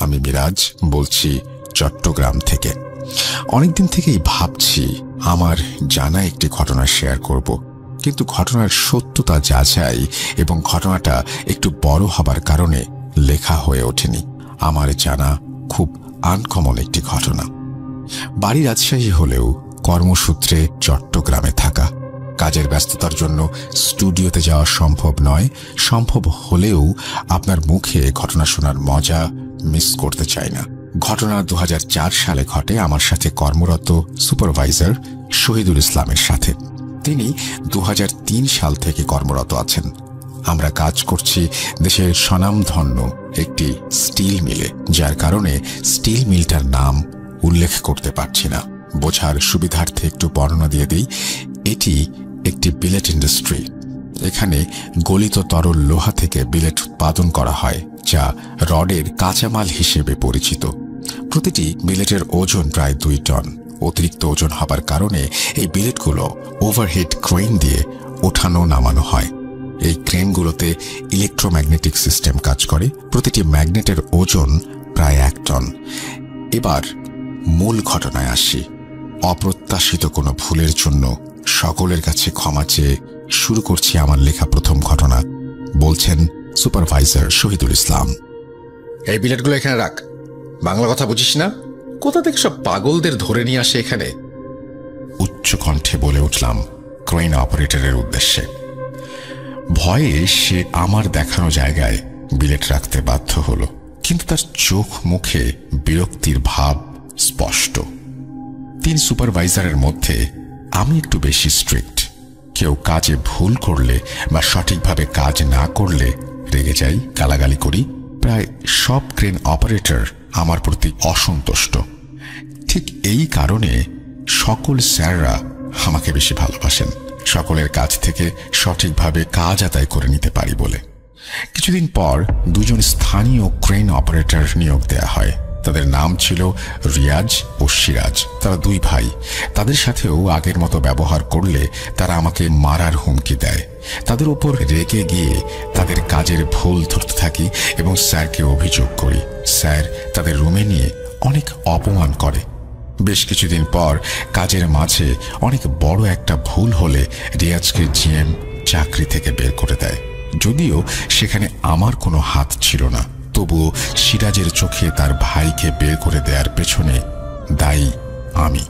আমি মিরাজ বলছি চট্টগ্রাম থেকে। অনেকদিন থেকেই ভাবছি আমার জানা একটি ঘটনা শেয়ার করব, কিন্তু ঘটনার সত্যতা যাচাই এবং ঘটনাটা একটু বড় হবার কারণে লেখা হয়ে ওঠেনি। আমার জানা খুব আনকমন একটি ঘটনা। বাড়ি রাজশাহী হলেও কর্মসূত্রে চট্টগ্রামে থাকা। কাজের ব্যস্ততার জন্য স্টুডিওতে যাওয়া সম্ভব নয়। সম্ভব হলেও আপনার মুখে ঘটনা শোনার মজা মিস করতে চাই না। ঘটনা 2004 সালে ঘটে আমার সাথে কর্মরত সুপারভাইজার শহীদুল ইসলামের সাথে। তিনি 2003 সাল থেকে কর্মরত আছেন। আমরা কাজ করছি দেশের স্বনামধন্য একটি স্টিল মিলে, যার কারণে স্টিল মিলটার নাম উল্লেখ করতে পারছি না। বোঝার সুবিধার্থে একটু বর্ণনা দিয়ে দিই। এটি একটি বিলেট ইন্ডাস্ট্রি। এখানে গলিত তরল লোহা থেকে বিলেট উৎপাদন করা হয়, যা রডের কাঁচামাল হিসেবে পরিচিত। প্রতিটি বিলেটের ওজন প্রায় 2 টন। অতিরিক্ত ওজন হবার কারণে এই বিলেটগুলো ওভারহেড ক্রেন দিয়ে ওঠানো নামানো হয়। এই ক্রেনগুলোতে ইলেকট্রোম্যাগনেটিক সিস্টেম কাজ করে। প্রতিটি ম্যাগনেটের ওজন প্রায় 1 টন। এবার মূল ঘটনায় আসি। অপ্রত্যাশিত কোনো ভুলের জন্য সকলের কাছে ক্ষমা চেয়ে শুরু করছি আমার লেখা প্রথম ঘটনা। বলছেন সুপারভাইজার শহীদুল ইসলাম। এই বিলেটগুলো এখানে রাখ। বাংলা কথা বুঝিস না? কোথা থেকে সব পাগলদের ধরে নিয়ে আসে এখানে? উচ্চ কণ্ঠে বলে উঠলাম ক্রেন অপারেটরের উদ্দেশ্যে। ভয়ে সে আমার দেখানো জায়গায় বিলেট রাখতে বাধ্য হলো, কিন্তু তার চোখ মুখে বিরক্তির ভাব স্পষ্ট। 3 সুপারভাইজারের মধ্যে আমি একটু বেশি স্ট্রিক্ট। কেউ কাজে ভুল করলে বা সঠিকভাবে কাজ না করলে রেগে যাই, গালাগালি করি। প্রায় সব ক্রেন অপারেটর আমার প্রতি অসন্তুষ্ট। ঠিক এই কারণে সকল স্যাররা আমাকে বেশি ভালোবাসেন, সকলের কাছ থেকে সঠিকভাবে কাজ আদায় করে নিতে পারি বলে। কিছুদিন পর 2 জন স্থানীয় ক্রেন অপারেটর নিয়োগ দেয়া হয়। তাদের নাম ছিল রিয়াজ ও সিরাজ। তারা 2 ভাই। তাদের সাথেও আগের মতো ব্যবহার করলে তারা আমাকে মারার হুমকি দেয়। তাদের উপর রেগে গিয়ে তাদের কাজের ভুল ধরতে থাকি এবং স্যারকে অভিযোগ করি। স্যার তাদের রুমে নিয়ে অনেক অপমান করে। বেশ কিছুদিন পর কাজের মাঝে অনেক বড় একটা ভুল হলে রিয়াজকে জিএম চাকরি থেকে বের করে দেয়। যদিও সেখানে আমার কোনো হাত ছিল না, তবুও সিরাজের চোখে তার ভাইকে বের করে দেওয়ার পেছনে দায়ী আমি।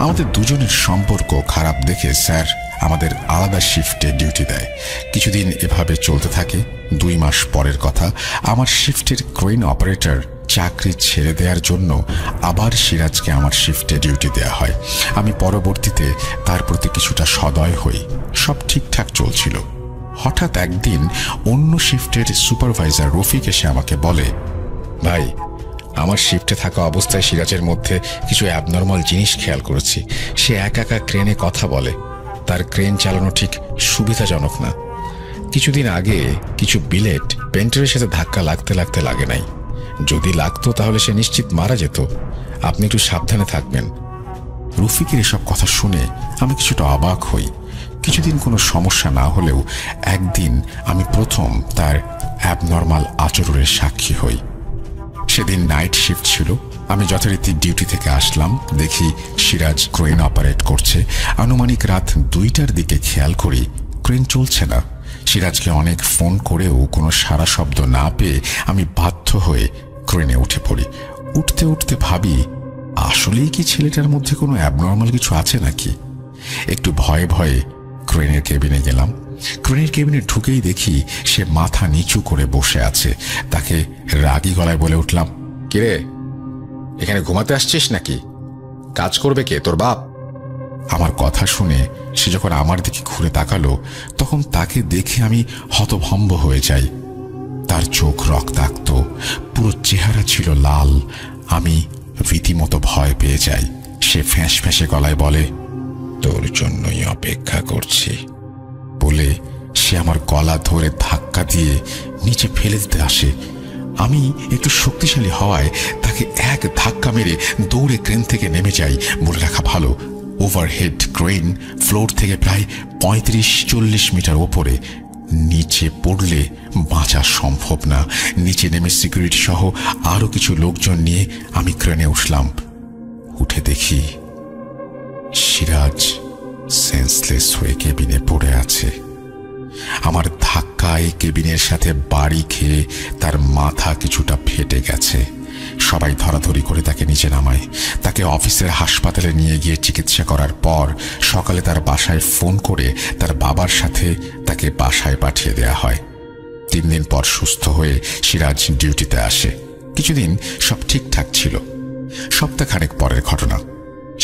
আমাদের দুজনের সম্পর্ক খারাপ দেখে স্যার আমাদের আলাদা শিফটে ডিউটি দেয়। কিছুদিন এভাবে চলতে থাকে। 2 মাস পরের কথা, আমার শিফটের ক্রেন অপারেটর চাকরি ছেড়ে দেওয়ার জন্য আবার সিরাজকে আমার শিফটে ডিউটি দেওয়া হয়। আমি পরবর্তীতে তার প্রতি কিছুটা সদয় হই। সব ঠিকঠাক চলছিল। হঠাৎ একদিন অন্য শিফটের সুপারভাইজার রফিক এসে আমাকে বলে, ভাই, আমার শিফটে থাকা অবস্থায় সিরাজের মধ্যে কিছু অ্যাবনর্মাল জিনিস খেয়াল করেছি। সে একা ক্রেনে কথা বলে। তার ক্রেন চালানো ঠিক সুবিধাজনক না। কিছুদিন আগে কিছু বিলেট পেন্টারের সাথে ধাক্কা লাগতে লাগতে লাগে নাই। যদি লাগতো তাহলে সে নিশ্চিত মারা যেত। আপনি একটু সাবধানে থাকবেন। রফিকের এসব কথা শুনে আমি কিছুটা অবাক হই। কিছুদিন কোনো সমস্যা না হলেও একদিন আমি প্রথম তার অ্যাবনর্মাল আচরণের সাক্ষী হই। সেদিন নাইট শিফট ছিল। আমি যথারীতি ডিউটি থেকে আসলাম। দেখি সিরাজ ক্রেন অপারেট করছে। আনুমানিক রাত 2টার দিকে খেয়াল করি ক্রেন চলছে না। সিরাজকে অনেক ফোন করেও কোনো সাড়া শব্দ না পেয়ে আমি বাধ্য হয়ে ক্রেনে উঠে পড়ি। উঠতে উঠতে ভাবি, আসলেই কি ছেলেটার মধ্যে কোনো অ্যাবনর্মাল কিছু আছে নাকি? একটু ভয়ে ভয়ে ক্রেনের কেবিনে গেলাম। ক্রেনের কেবিনে ঢুকেই দেখি সে মাথা নিচু করে বসে আছে। তাকে রাগী গলায় বলে উঠলাম, কিরে, এখানে ঘুমাতে আসছিস নাকি? কাজ করবে কে, তোর বাপ? আমার কথা শুনে সে যখন আমার দিকে ঘুরে তাকালো, তখন তাকে দেখে আমি হতভম্ব হয়ে যাই। তার চোখ রক্তাক্ত, পুরো চেহারা ছিল লাল। আমি রীতিমতো ভয় পেয়ে যাই। সে ফ্যাঁস ফ্যাঁসে গলায় বলে, তোর জন্যই অপেক্ষা করছি বলে সে আমার গলা ধরে ধাক্কা দিয়ে নিচে ফেলে দিতে আসে। আমি একটু শক্তিশালী হওয়ায় তাকে এক ধাক্কা মেরে দৌড়ে ক্রেন থেকে নেমে যাই। বলে রাখা ভালো, ওভারহেড ক্রেন ফ্লোর থেকে প্রায় 35-40 মিটার ওপরে। নিচে পড়লে বাঁচা সম্ভব না। নিচে নেমে সিকিউরিটি সহ আরো কিছু লোকজন নিয়ে আমি ক্রেনে উঠলাম। উঠে দেখি সিরাজ সেন্সলেস হয়ে কেবিনে পড়ে আছে। আমার ধাক্কায় কেবিনের সাথে বাড়ি খেয়ে তার মাথা কিছুটা ফেটে গেছে। সবাই ধরাধরি করে তাকে নিচে নামায়। তাকে অফিসের হাসপাতালে নিয়ে গিয়ে চিকিৎসা করার পর সকালে তার বাসায় ফোন করে তার বাবার সাথে তাকে বাসায় পাঠিয়ে দেয়া হয়। 3 দিন পর সুস্থ হয়ে সিরাজ ডিউটিতে আসে। কিছুদিন সব ঠিকঠাক ছিল। সপ্তাহখানেক পরের ঘটনা,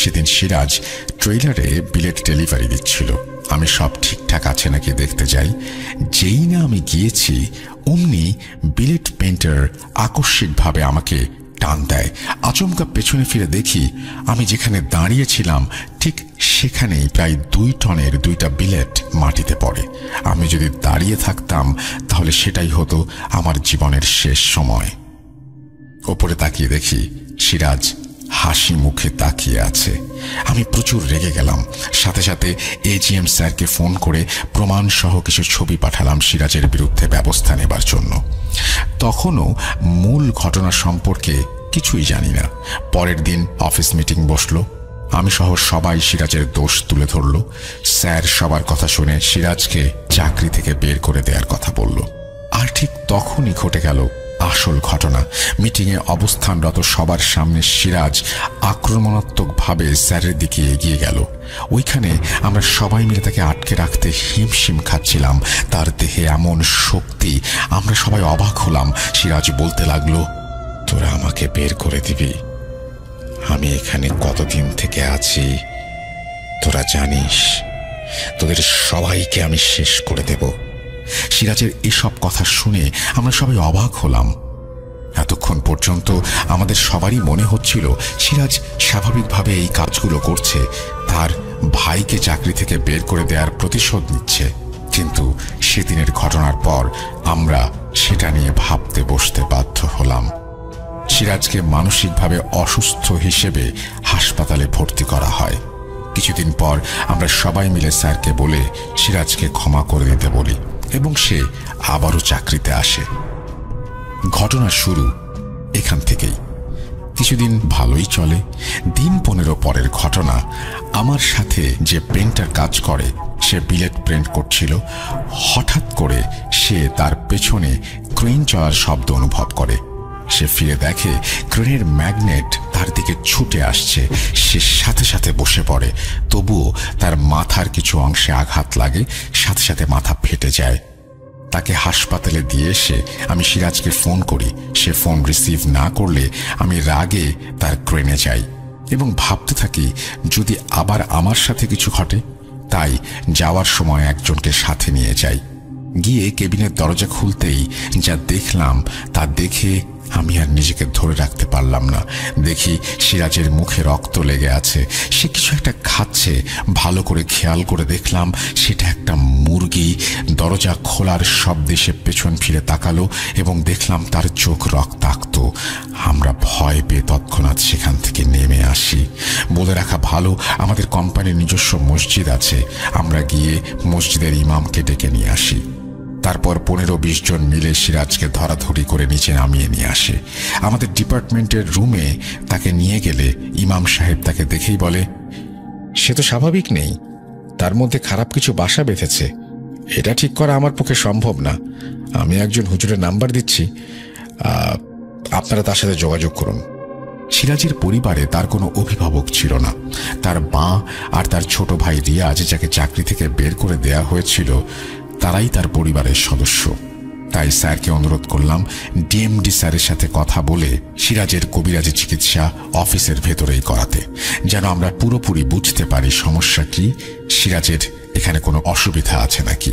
সেদিন সিরাজ ট্রেইলারে বিলেট ডেলিভারি দিচ্ছিল। আমি সব ঠিকঠাক আছে নাকি দেখতে যাই। যেই না আমি গিয়েছি অমনি বিলেট পেইন্টার আকস্মিকভাবে আমাকে টান দেয়। আচমকা পেছনে ফিরে দেখি আমি যেখানে দাঁড়িয়েছিলাম ঠিক সেখানেই প্রায় 2 টনের 2টা বিলেট মাটিতে পড়ে। আমি যদি দাঁড়িয়ে থাকতাম তাহলে সেটাই হতো আমার জীবনের শেষ সময়। ওপরে তাকিয়ে দেখি সিরাজ হাসি মুখে তাকিয়ে আছে। আমি প্রচুর রেগে গেলাম। সাথে সাথে এজিএম স্যারকে ফোন করে প্রমাণ সহ কিছু ছবি পাঠালাম সিরাজের বিরুদ্ধে ব্যবস্থা নেবার জন্য। তখনও মূল ঘটনা সম্পর্কে কিছুই জানি না। পরের দিন অফিস মিটিং বসলো। আমি সহ সবাই সিরাজের দোষ তুলে ধরল। স্যার সবার কথা শুনে সিরাজকে চাকরি থেকে বের করে দেওয়ার কথা বলল। আর ঠিক তখনই ঘটে গেল আসল ঘটনা। মিটিংয়ে অবস্থানরত সবার সামনে সিরাজ আক্রমণাত্মকভাবে স্যারের দিকে এগিয়ে গেল। ওইখানে আমরা সবাই মিলে তাকে আটকে রাখতে হিমশিম খাচ্ছিলাম। তার দেহে এমন শক্তি, আমরা সবাই অবাক হলাম। সিরাজ বলতে লাগলো, তোরা আমাকে বের করে দিবি? আমি এখানে কতদিন থেকে আছি তোরা জানিস? তোদের সবাইকে আমি শেষ করে দেব। সিরাজের এসব কথা শুনে আমরা সবাই অবাক হলাম। এতক্ষণ পর্যন্ত আমাদের সবারই মনে হচ্ছিল সিরাজ স্বাভাবিকভাবে এই কাজগুলো করছে, তার ভাইকে চাকরি থেকে বের করে দেওয়ার প্রতিশোধ নিচ্ছে। কিন্তু সেদিনের ঘটনার পর আমরা সেটা নিয়ে ভাবতে বসতে বাধ্য হলাম। সিরাজকে মানসিকভাবে অসুস্থ হিসেবে হাসপাতালে ভর্তি করা হয়। কিছুদিন পর আমরা সবাই মিলে স্যারকে বলে সিরাজকে ক্ষমা করে দিতে বলি এবং সে আবারও চাকরিতে আসে। ঘটনা শুরু এখান থেকেই। কিছুদিন ভালোই চলে। দিন 15 পরের ঘটনা, আমার সাথে যে প্রিন্টার কাজ করে সে বিলেট প্রিন্ট করছিল। হঠাৎ করে সে তার পেছনে ক্রেন চলার শব্দ অনুভব করে। সে ফিরে দেখে ক্রেনের ম্যাগনেট তার দিকে ছুটে আসছে। সে সাথে সাথে বসে পড়ে। তবুও তার মাথার কিছু অংশে আঘাত লাগে, সাথে সাথে মাথা ফেটে যায়। তাকে হাসপাতালে দিয়ে এসে আমি সিরাজকে ফোন করি। সে ফোন রিসিভ না করলে আমি রাগে তার ক্রেনে যাই এবং ভাবতে থাকি যদি আবার আমার সাথে কিছু ঘটে। তাই যাওয়ার সময় একজনকে সাথে নিয়ে যাই। গিয়ে কেবিনের দরজা খুলতেই যা দেখলাম তা দেখে আমি আর নিজেকে ধরে রাখতে পারলাম না। দেখি সিরাজের মুখে রক্ত লেগে আছে। সে কিছু একটা খাচ্ছে। ভালো করে খেয়াল করে দেখলাম সেটা একটা মুরগি। দরজা খোলার শব্দে সে পেছন ফিরে তাকালো এবং দেখলাম তার চোখ রক্তাক্ত। আমরা ভয় পেয়ে তৎক্ষণাৎ সেখান থেকে নেমে আসি। বলে রাখা ভালো, আমাদের কোম্পানির নিজস্ব মসজিদ আছে। আমরা গিয়ে মসজিদের ইমামকে ডেকে নিয়ে আসি। তারপর 15-20 জন মিলে সিরাজকে ধরাধরি করে নিচে নামিয়ে নিয়ে আসে। আমাদের ডিপার্টমেন্টের রুমে তাকে নিয়ে গেলে ইমাম সাহেব তাকে দেখেই বলে, সে তো স্বাভাবিক নেই, তার মধ্যে খারাপ কিছু বাসা বেঁধেছে। এটা ঠিক করা আমার পক্ষে সম্ভব না। আমি একজন হুজুরের নাম্বার দিচ্ছি, আপনারা তার সাথে যোগাযোগ করুন। সিরাজের পরিবারে তার কোনো অভিভাবক ছিল না। তার মা আর তার ছোট ভাই রিয়াজ, যাকে চাকরি থেকে বের করে দেয়া হয়েছিল, তারাই তার পরিবারের সদস্য। তাই স্যারকে অনুরোধ করলাম ডিএমডি স্যারের সাথে কথা বলে সিরাজের কবিরাজি চিকিৎসা অফিসের ভেতরেই করাতে, যেন আমরা পুরোপুরি বুঝতে পারি সমস্যা কি, সিরাজের এখানে কোনো অসুবিধা আছে নাকি।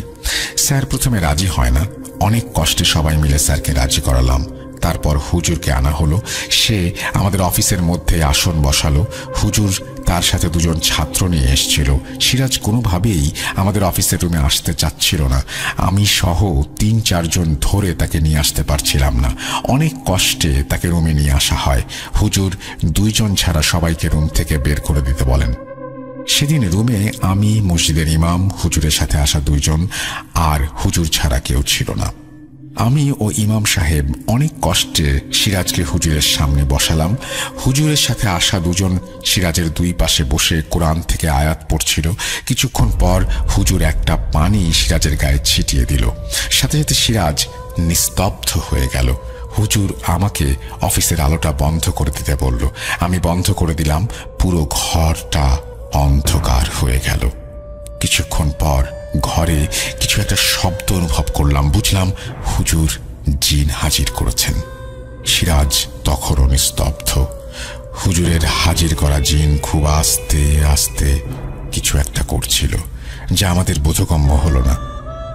স্যার প্রথমে রাজি হয় না। অনেক কষ্টে সবাই মিলে স্যারকে রাজি করালাম। তারপর হুজুরকে আনা হলো। সে আমাদের অফিসের মধ্যে আসন বসালো। হুজুর তার সাথে 2 জন ছাত্র নিয়ে এসেছিল। সিরাজ কোনোভাবেই আমাদের অফিসের রুমে আসতে চাচ্ছিল না। আমি সহ 3-4 জন ধরে তাকে নিয়ে আসতে পারছিলাম না। অনেক কষ্টে তাকে রুমে নিয়ে আসা হয়। হুজুর 2 জন ছাড়া সবাইকে রুম থেকে বের করে দিতে বলেন। সেদিন রুমে আমি, মসজিদের ইমাম, হুজুরের সাথে আসা 2 জন, আর হুজুর ছাড়া কেউ ছিল না। আমি ও ইমাম সাহেব অনেক কষ্টে সিরাজকে হুজুরের সামনে বসালাম। হুজুরের সাথে আসা 2 জন সিরাজের 2 পাশে বসে কোরআন থেকে আয়াত পড়ছিল। কিছুক্ষণ পর হুজুর একটা পানি সিরাজের গায়ে ছিটিয়ে দিল। সাথে সাথে সিরাজ নিস্তব্ধ হয়ে গেল। হুজুর আমাকে অফিসের আলোটা বন্ধ করে দিতে বলল। আমি বন্ধ করে দিলাম। পুরো ঘরটা অন্ধকার হয়ে গেল। কিছুক্ষণ পর ঘরে কিছু একটা শব্দ অনুভব করলাম। বুঝলাম হুজুর জিন হাজির করেছেন। সিরাজ তখনও নিস্তব্ধ। হুজুরের হাজির করা জিন খুব আস্তে আস্তে কিছু একটা করছিল, যা আমাদের বোধগম্য হলো না।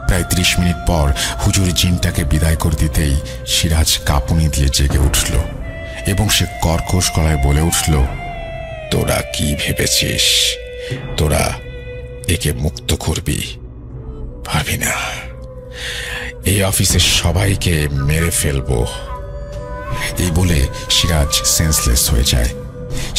প্রায় 30 মিনিট পর হুজুর জিনটাকে বিদায় করে দিতেই সিরাজ কাঁপুনি দিয়ে জেগে উঠল এবং সে কর্কশ গলায় বলে উঠল, তোরা কি ভেবেছিস তোরা একে মুক্ত করবি? পারবি না। এই অফিসের সবাইকে মেরে ফেলবো। এই বলে সিরাজ সেন্সলেস হয়ে যায়।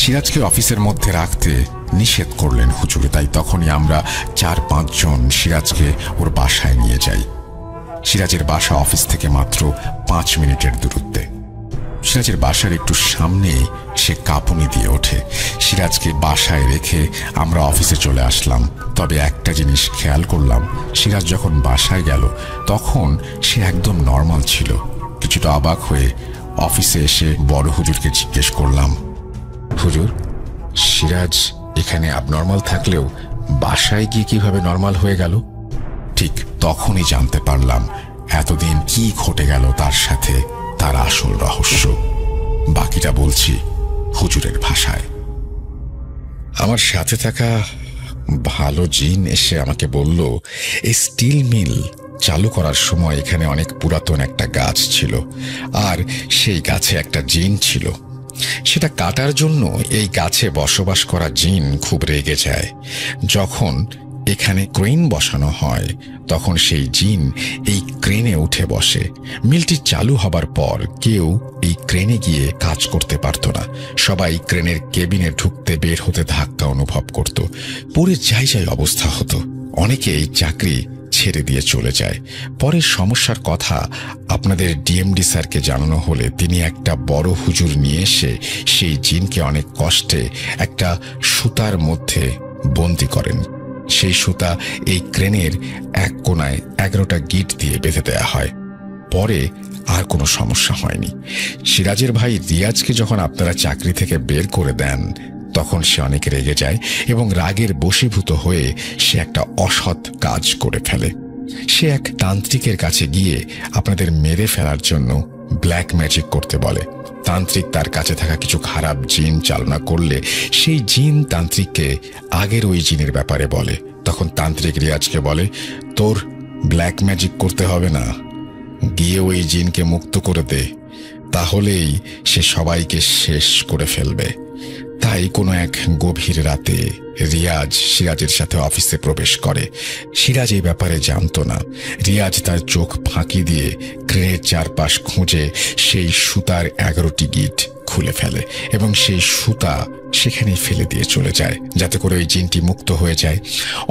সিরাজকে অফিসের মধ্যে রাখতে নিষেধ করলেন হুজুর। তাই তখনই আমরা 4-5 জন সিরাজকে ওর বাসায় নিয়ে যাই। সিরাজের বাসা অফিস থেকে মাত্র 5 মিনিটের দূরত্বে। সিরাজের বাসার একটু সামনে সে কাঁপুনি দিয়ে ওঠে। সিরাজকে বাসায় রেখে আমরা অফিসে চলে আসলাম। তবে একটা জিনিস খেয়াল করলাম, সিরাজ যখন বাসায় গেল তখন সে একদম নর্মাল ছিল। কিছুটা অবাক হয়ে অফিসে এসে বড় হুজুরকে জিজ্ঞেস করলাম, হুজুর, সিরাজ এখানে অ্যাবনর্মাল থাকলেও বাসায় গিয়ে কিভাবে নর্মাল হয়ে গেল? ঠিক তখনই জানতে পারলাম এতদিন কি ঘটে গেল তার সাথে, তার আসল রহস্য। বাকিটা বলছি হুজুরের ভাষায়। আমার সাথে থাকা ভালো জিন এসে আমাকে বলল, এই স্টিল মিল চালু করার সময় এখানে অনেক পুরাতন একটা গাছ ছিল, আর সেই গাছে একটা জিন ছিল। সেটা কাটার জন্য এই গাছে বসবাস করা জিন খুব রেগে যায়। যখন এখানে ক্রেন বসানো হয় তখন সেই জিন এই ক্রেনে উঠে বসে। মিলটি চালু হবার পর কেউ এই ক্রেনে গিয়ে কাজ করতে পারত না। সবাই ক্রেনের কেবিনে ঢুকতে বের হতে ধাক্কা অনুভব করত। পুরো যাই অবস্থা হতো। অনেকে এই চাকরি ছেড়ে দিয়ে চলে যায়। পরে সমস্যার কথা আপনাদের ডিএমডি স্যারকে জানানো হলে তিনি একটা বড় হুজুর নিয়ে এসে সেই জিনকে অনেক কষ্টে একটা সুতার মধ্যে বন্দী করেন। সেই সুতা এই ক্রেনের এক কোনায় 11টা গিট দিয়ে বেঁধে দেয়া হয়। পরে আর কোনো সমস্যা হয়নি। সিরাজের ভাই রিয়াজকে যখন আপনারা চাকরি থেকে বের করে দেন তখন সে অনেক রেগে যায় এবং রাগের বশীভূত হয়ে সে একটা অসৎ কাজ করে ফেলে। সে এক তান্ত্রিকের কাছে গিয়ে আপনাদের মেরে ফেলার জন্য ব্ল্যাক ম্যাজিক করতে বলে। তান্ত্রিক তার কাছে থাকা কিছু খারাপ জিন চালনা করলে সেই জিন তান্ত্রিককে আগের ওই জিনের ব্যাপারে বলে। তখন তান্ত্রিক রিয়াজকে বলে, তোর ব্ল্যাক ম্যাজিক করতে হবে না, গিয়ে ওই জিনকে মুক্ত করে দে, তাহলেই সে সবাইকে শেষ করে ফেলবে। তাই কোনো এক গভীর রাতে রিয়াজ সিরাজের সাথে অফিসে প্রবেশ করে। সিরাজ এই ব্যাপারে জানত না। রিয়াজ তার চোখ ফাঁকি দিয়ে ক্রেনের চারপাশ খুঁজে সেই সুতার 11টি গিট খুলে ফেলে এবং সেই সুতা সেখানেই ফেলে দিয়ে চলে যায়, যাতে করে ওই জিনটি মুক্ত হয়ে যায়।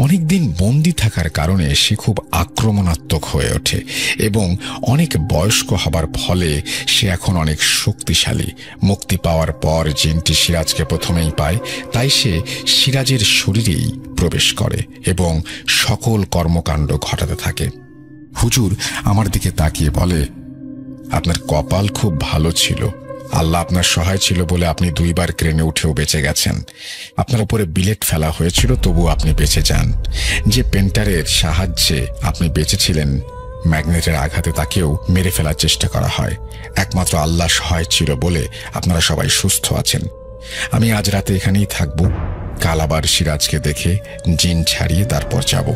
অনেকদিন বন্দি থাকার কারণে সে খুব আক্রমণাত্মক হয়ে ওঠে এবং অনেক বয়স্ক হবার ফলে সে এখন অনেক শক্তিশালী। মুক্তি পাওয়ার পর জিনটি সিরাজকে প্রথমেই পায়, তাই সে সিরাজের শরীরেই প্রবেশ করে এবং সকল কর্মকাণ্ড ঘটাতে থাকে। হুজুর আমার দিকে তাকিয়ে বলে, আপনার কপাল খুব ভালো ছিল। আল্লাহ আপনার সহায় ছিল বলে আপনি 2 বার ক্রেনে উঠেও বেঁচে গেছেন। আপনার উপরে বিলেট ফেলা হয়েছিল, তবু আপনি বেঁচে যান। যে পেন্টারের সাহায্যে আপনি বেঁচেছিলেন, ম্যাগনেটের আঘাতে তাকেও মেরে ফেলার চেষ্টা করা হয়। একমাত্র আল্লাহ সহায় ছিল বলে আপনারা সবাই সুস্থ আছেন। আমি আজ রাতে এখানেই থাকব। কাল আবার সিরাজকে দেখে জিন ছাড়িয়ে তারপর যাব।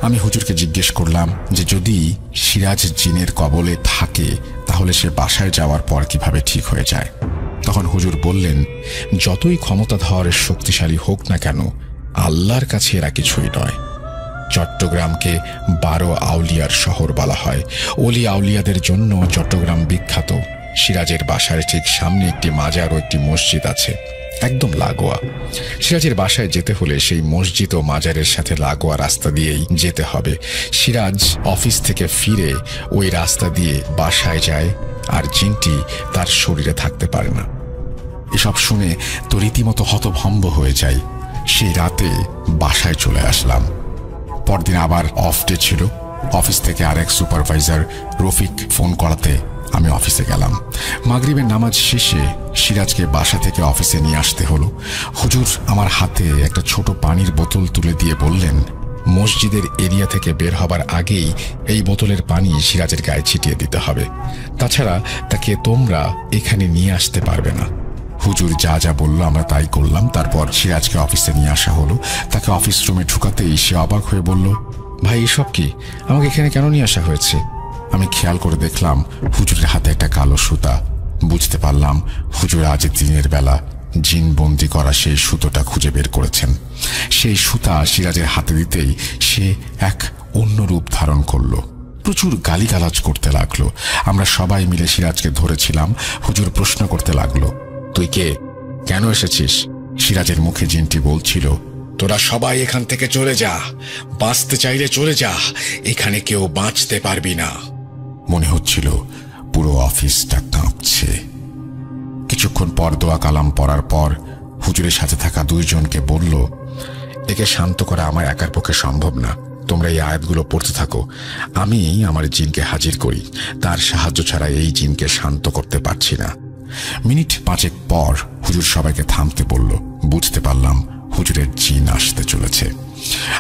আমি হুজুরকে জিজ্ঞেস করলাম যে যদি সিরাজ জিনের কবলে থাকে তাহলে সে বাসায় যাওয়ার পর কিভাবে ঠিক হয়ে যায়। তখন হুজুর বললেন, যতই ক্ষমতাধর শক্তিশালী হোক না কেন, আল্লাহর কাছে এরা কিছুই নয়। চট্টগ্রামকে 12 আউলিয়ার শহর বলা হয়। ওলি আউলিয়াদের জন্য চট্টগ্রাম বিখ্যাত। সিরাজের বাসার ঠিক সামনে একটি মাজার ও একটি মসজিদ আছে, একদম লাগোয়া। সিরাজের বাসায় যেতে হলে সেই মসজিদ ও মাজারের সাথে লাগোয়া রাস্তা দিয়েই যেতে হবে। সিরাজ অফিস থেকে ফিরে ওই রাস্তা দিয়ে বাসায় যায়, আর জিনটি তার শরীরে থাকতে পারে না। এসব শুনে তো রীতিমতো হতভম্ব হয়ে যাই। সেই রাতে বাসায় চলে আসলাম। পরদিন আবার অফ ডে ছিল। অফিস থেকে আরেক সুপারভাইজার রফিক ফোন করাতে আমি অফিসে গেলাম। মাগরিবের নামাজ শেষে সিরাজকে বাসা থেকে অফিসে নিয়ে আসতে হলো। হুজুর আমার হাতে একটা ছোট পানির বোতল তুলে দিয়ে বললেন, মসজিদের এরিয়া থেকে বের হবার আগেই এই বোতলের পানি সিরাজের গায়ে ছিটিয়ে দিতে হবে, তাছাড়া তাকে তোমরা এখানে নিয়ে আসতে পারবে না। হুজুর যা যা বলল আমরা তাই করলাম। তারপর সিরাজকে অফিসে নিয়ে আসা হলো। তাকে অফিস রুমে ঢুকাতেই সে অবাক হয়ে বলল, ভাই এসব কি? আমাকে এখানে কেন নিয়ে আসা হয়েছে? আমি খেয়াল করে দেখলাম হুজুরের হাতে একটা কালো সুতা। বুঝতে পারলাম হুজুর আজ দিনের বেলা জিন বন্দি করা সেই সুতোটা খুঁজে বের করেছেন। সেই সুতা সিরাজের হাতে দিতেই সে এক অন্য রূপ ধারণ করলো। প্রচুর গালিগালাজ করতে লাগলো। আমরা সবাই মিলে সিরাজকে ধরেছিলাম। হুজুর প্রশ্ন করতে লাগলো, তুই কে? কেন এসেছিস? সিরাজের মুখে জিনটি বলছিল, তোরা সবাই এখান থেকে চলে যা, বাঁচতে চাইলে চলে যা, এখানে কেউ বাঁচতে পারবি না। মনে হচ্ছিল পুরো অফিসটা কাঁপছে। কিছুক্ষণ পর দোয়া কালাম পড়ার পর হুজুরের সাথে থাকা দুইজনকে বলল, একে শান্ত করা আমার একার পক্ষে সম্ভব না, তোমরা এই আয়াতগুলো পড়তে থাকো। আমি আমার জিনকে হাজির করি, তার সাহায্য ছাড়া এই জিনকে শান্ত করতে পারছি না। মিনিট 5 পর হুজুর সবাইকে থামতে বলল। বুঝতে পারলাম হুজুরের জিন আসতে চলেছে।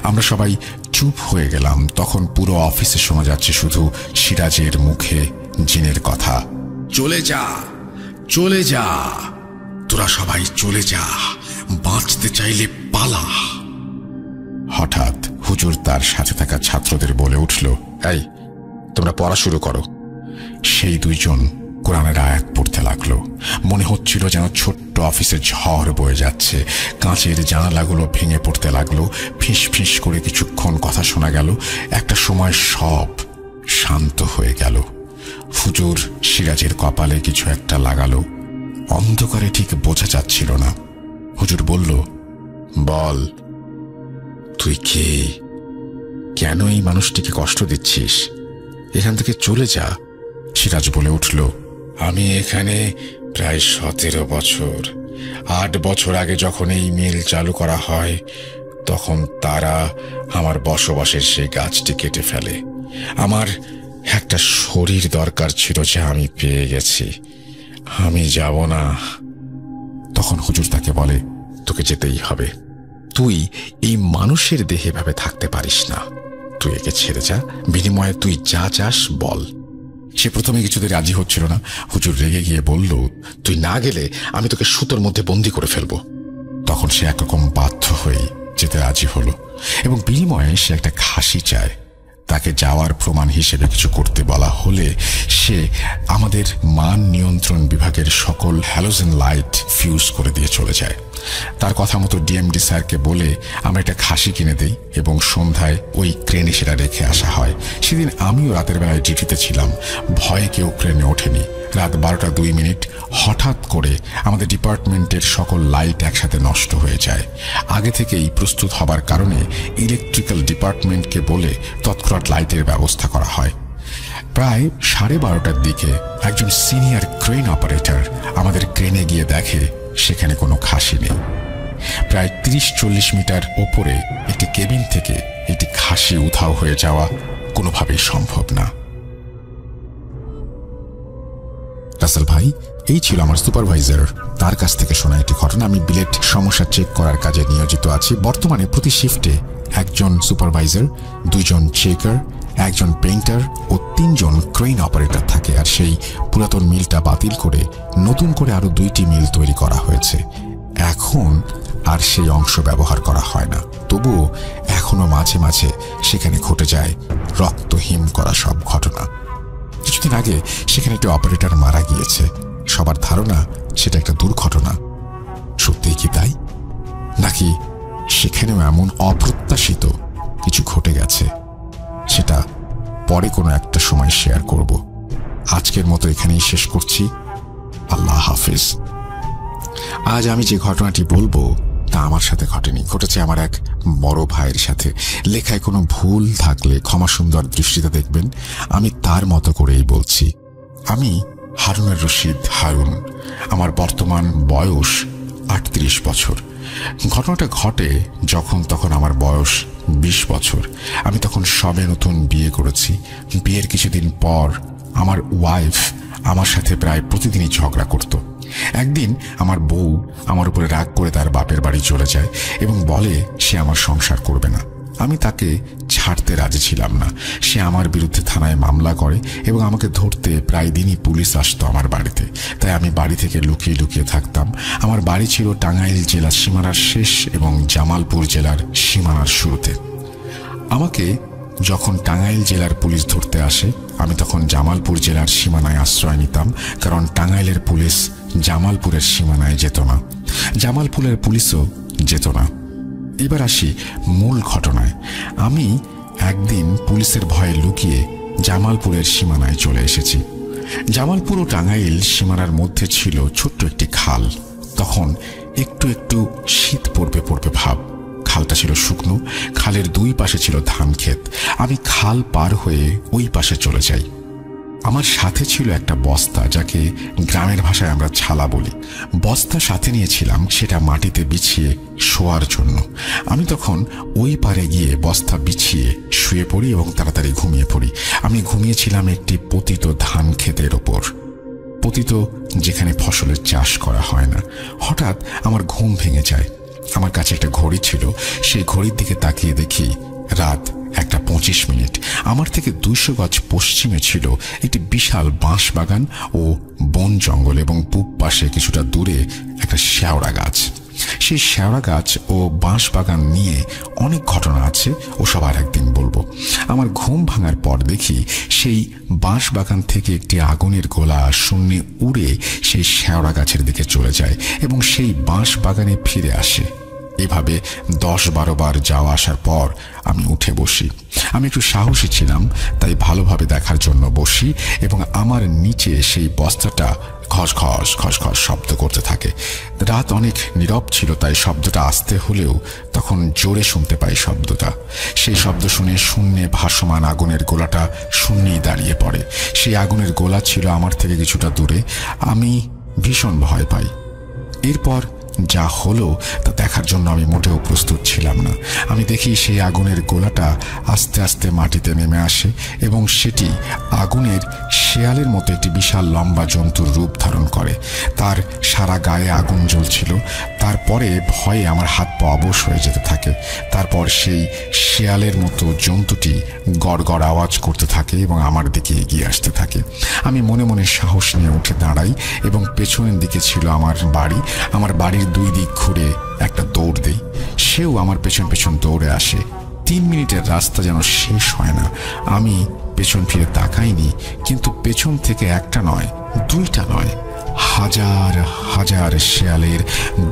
আমরা সবাই চুপ হয়ে গেলাম। তখন পুরো অফিসে শোনা যাচ্ছে শুধু সিরাজের মুখে জিনের কথা, চলে যা, চলে যা, তোরা সবাই চলে যা, বাঁচতে চাইলে পালা। হঠাৎ হুজুর তার সাথে থাকা ছাত্রদের বলে উঠল, এই তোমরা পড়া শুরু করো। সেই দুইজন কোরআনের আয়াত পড়তে লাগলো। মনে হচ্ছিল যেন ছোট্ট অফিসে ঝড় বয়ে যাচ্ছে। কাঁচের জানালাগুলো ভেঙে পড়তে লাগলো। ফিস ফিস করে কিছুক্ষণ কথা শোনা গেল। একটা সময় সব শান্ত হয়ে গেল। হুজুর সিরাজের কপালে কিছু একটা লাগালো। অন্ধকারে ঠিক বোঝা যাচ্ছিল না। হুজুর বলল, বল তুই কে? কেন এই মানুষটিকে কষ্ট দিচ্ছিস? এখান থেকে চলে যা। সিরাজ বলে উঠল, আমি এখানে প্রায় 17 বছর। 8 বছর আগে যখন এই মিল চালু করা হয়, তখন তারা আমার বসবাসের সেই গাছটি কেটে ফেলে। আমার একটা শরীর দরকার ছিল, যা আমি পেয়ে গেছি। আমি যাব না। তখন হুজুর তাকে বলে, তোকে যেতেই হবে। তুই এই মানুষের দেহে ভাবে থাকতে পারিস না। তুই একে ছেড়ে যা, বিনিময়ে তুই যা চাস বল। সে প্রথমে কিছুতে রাজি হচ্ছিল না। হুজুর রেগে গিয়ে বলল, তুই না গেলে আমি তোকে সুতোর মধ্যে বন্দি করে ফেলবো। তখন সে একরকম বাধ্য হয়ে যেতে রাজি হলো এবং বিনিময়ে সে একটা খাসি চায়। তাকে যাওয়ার প্রমাণ হিসেবে কিছু করতে বলা হলে সে আমাদের মান নিয়ন্ত্রণ বিভাগের সকল হ্যালোজেন লাইট ফিউজ করে দিয়ে চলে যায়। তার কথা মতো ডিএমডি স্যারকে বলে আমরা একটা খাসি কিনে দেই এবং সন্ধ্যায় ওই ক্রেনে সেটা রেখে আসা হয়। সেদিন আমিও রাতের বেলায় ডিউটিতে ছিলাম। ভয়ে কেউ ক্রেনে ওঠেনি। রাত 12:02 হঠাৎ করে আমাদের ডিপার্টমেন্টের সকল লাইট একসাথে নষ্ট হয়ে যায়। আগে থেকেই প্রস্তুত হবার কারণে ইলেকট্রিক্যাল ডিপার্টমেন্টকে বলে তৎক্ষণাৎ লাইটের ব্যবস্থা করা হয়। প্রায় 12:30টার দিকে একজন সিনিয়র ক্রেন অপারেটর আমাদের ক্রেনে গিয়ে দেখে সেখানে কোনো খাসি নেই। প্রায় 30-40 মিটার ওপরে একটি কেবিন থেকে একটি খাসি উধাও হয়ে যাওয়া কোনোভাবেই সম্ভব না। রাসেল ভাই, এই ছিল আমার সুপারভাইজার। তার কাছ থেকে শোনা একটি ঘটনা। আমি বিলেট সমস্যা চেক করার কাজে নিয়োজিত আছি। বর্তমানে প্রতি শিফটে একজন সুপারভাইজার, 2 জন চেকার, 1 জন পেইন্টার ও 3 জন ক্রেন অপারেটর থাকে। আর সেই পুরাতন মিলটা বাতিল করে নতুন করে আরো 2টি মিল তৈরি করা হয়েছে। এখন আর সেই অংশ ব্যবহার করা হয় না। তবুও এখনো মাঝে মাঝে সেখানে ঘটে যায় রক্তহীন করা সব ঘটনা। কিছুদিন আগে সেখানে একটি অপারেটর মারা গিয়েছে। সবার ধারণা সেটা একটা দুর্ঘটনা। সত্যিই কি তাই, নাকি সেখানেও এমন অপ্রত্যাশিত কিছু ঘটে গেছে? সেটা পরে কোনো একটা সময় শেয়ার করব। আজকের মতো এখানেই শেষ করছি। আল্লাহ হাফিজ। আজ আমি যে ঘটনাটি বলবো তা আমার সাথে ঘটেনি, ঘটেছে আমার এক বড় ভাইয়ের সাথে। লেখায় কোনো ভুল থাকলে ক্ষমা সুন্দর দৃষ্টিতে দেখবেন, আমি তার মতো করেই বলছি। আমি হারুনুর রশিদ হারুন। আমার বর্তমান বয়স ৩৮ বছর। ঘটনাটা ঘটে তখন আমার বয়স ২০ বছর। আমি তখন সবে নতুন বিয়ে করেছি। বিয়ের কিছুদিন পর আমার ওয়াইফ আমার সাথে প্রায় প্রতিদিনই ঝগড়া করত। একদিন আমার বউ আমার উপরে রাগ করে তার বাপের বাড়ি চলে যায় এবং বলে সে আমার সংসার করবে না। আমি তাকে ছাড়তে রাজি ছিলাম না। সে আমার বিরুদ্ধে থানায় মামলা করে এবং আমাকে ধরতে প্রায় দিনই পুলিশ আসতো আমার বাড়িতে। তাই আমি বাড়ি থেকে লুকিয়ে লুকিয়ে থাকতাম। আমার বাড়ি ছিল টাঙ্গাইল জেলার সীমানার শেষ এবং জামালপুর জেলার সীমানার শুরুতে। আমাকে যখন টাঙ্গাইল জেলার পুলিশ ধরতে আসে, আমি তখন জামালপুর জেলার সীমানায় আশ্রয় নিতাম, কারণ টাঙ্গাইলের পুলিশ জামালপুরের সীমানায় যেত না, জামালপুরের পুলিশও যেত না। এবার আসি মূল ঘটনায়। আমি একদিন পুলিশের ভয়ে লুকিয়ে জামালপুরের সীমানায় চলে এসেছি। জামালপুর ও টাঙ্গাইল সীমানার মধ্যে ছিল ছোট্ট একটি খাল। তখন একটু একটু শীত পড়বে পড়বে ভাব। খালটা ছিল শুকনো, খালের দুই পাশে ছিল ধান ক্ষেত। আমি খাল পার হয়ে ওই পাশে চলে যাই। আমার সাথে ছিল একটা বস্তা, যাকে গ্রামের ভাষায় আমরা ছালা বলি। বস্তা সাথে নিয়েছিলাম, সেটা মাটিতে বিছিয়ে শোয়ার জন্য। আমি তখন ওই পারে গিয়ে বস্তা বিছিয়ে শুয়ে পড়ি এবং তাড়াতাড়ি ঘুমিয়ে পড়ি। আমি ঘুমিয়েছিলাম একটি পতিত ধান ক্ষেতের ওপর, পতিত যেখানে ফসলের চাষ করা হয় না। হঠাৎ আমার ঘুম ভেঙে যায়। আমার কাছে একটা ঘড়ি ছিল, সেই ঘড়ির দিকে তাকিয়ে দেখি রাত 1:25। আমার থেকে 200 গজ পশ্চিমে ছিল একটি বিশাল বাঁশ বাগান ও বন জঙ্গল এবং পূব পাশে কিছুটা দূরে একটা শেওড়া গাছ। সেই শেওড়া গাছ ও বাঁশ বাগান নিয়ে অনেক ঘটনা আছে, ও সবার একদিন বলবো। আমার ঘুম ভাঙার পর দেখি সেই বাঁশ বাগান থেকে একটি আগুনের গোলা শূন্যে উড়ে সেই শেওড়া গাছের দিকে চলে যায় এবং সেই বাঁশ বাগানে ফিরে আসে। এভাবে 10-12 বার যাওয়া আসার পর আমি উঠে বসি। আমি একটু সাহসী ছিলাম, তাই ভালোভাবে দেখার জন্য বসি এবং আমার নিচে সেই বস্তাটা খস খস খস খস শব্দ করতে থাকে। রাত অনেক নীরব ছিল, তাই শব্দটা আসতে হলেও তখন জোরে শুনতে পাই শব্দটা। সেই শব্দ শুনে শূন্যে ভাসমান আগুনের গোলাটা শূন্যেই দাঁড়িয়ে পড়ে। সেই আগুনের গোলা ছিল আমার থেকে কিছুটা দূরে। আমি ভীষণ ভয় পাই। এরপর যা হলো তা দেখার জন্য আমি মোটেও প্রস্তুত ছিলাম না। আমি দেখি সেই আগুনের গোলাটা আস্তে আস্তে মাটিতে নেমে আসে এবং সেটি আগুনের শেয়ালের মতো একটি বিশাল লম্বা জন্তুর রূপ ধারণ করে। তার সারা গায়ে আগুন জ্বলছিল। তারপরে ভয়ে আমার হাত পা অবশ হয়ে যেতে থাকে। তারপর সেই শেয়ালের মতো জন্তুটি গড় গড় আওয়াজ করতে থাকে এবং আমার দিকে এগিয়ে আসতে থাকে। আমি মনে মনে সাহস নিয়ে উঠে দাঁড়াই এবং পেছনের দিকে ছিল আমার বাড়ি। আমার বাড়ির 2 দিক ঘুরে একটা দৌড় দেই। সেও আমার পেছন পেছন দৌড়ে আসে। 3 মিনিটের রাস্তা যেন শেষ হয় না। আমি পেছন ফিরে তাকাইনি, কিন্তু পেছন থেকে একটা নয়, 2টা নয়, হাজার হাজার শেয়ালের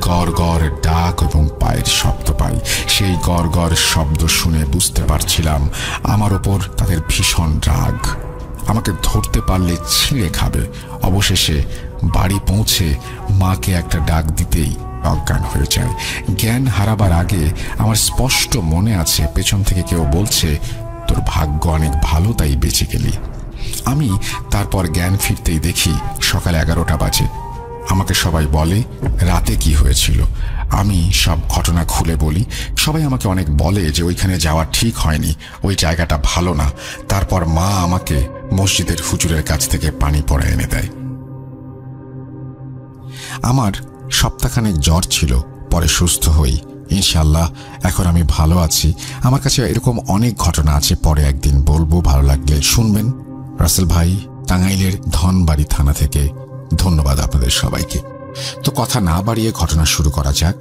গড় গড় ডাক এবং পায়ের শব্দ পাই। সেই গড় গড় শব্দ শুনে বুঝতে পারছিলাম আমার ওপর তাদের ভীষণ রাগ। আমাকে ধরতে পারলে ছিঁড়ে খাবে। অবশেষে বাড়ি পৌঁছে মাকে একটা ডাক দিতেই অজ্ঞান হয়ে যায়। জ্ঞান হারাবার আগে আমার স্পষ্ট মনে আছে পেছন থেকে কেউ বলছে, তোর ভাগ্য অনেক ভালো, তাই বেঁচে গেলি। আমি তারপর জ্ঞান ফিরতেই দেখি সকাল 11টা বাজে। আমাকে সবাই বলে রাতে কি হয়েছিল। আমি সব ঘটনা খুলে বলি। সবাই আমাকে অনেক বলে যে ওইখানে যাওয়া ঠিক হয়নি, ওই জায়গাটা ভালো না। তারপর মা আমাকে মসজিদের হুজুরের কাছ থেকে পানি পড়া এনে দেয়। আমার সপ্তাহখানেক জ্বর ছিল, পরে সুস্থ হই। ইনশাআল্লাহ এখন আমি ভালো আছি। আমার কাছে এরকম অনেক ঘটনা আছে, পরে একদিন বলবো, ভালো লাগলে শুনবেন। রাসেল ভাই, টাঙ্গাইলের ধনবাড়ি থানা থেকে। ধন্যবাদ আপনাদের সবাইকে। তো কথা না বাড়িয়ে ঘটনা শুরু করা যাক।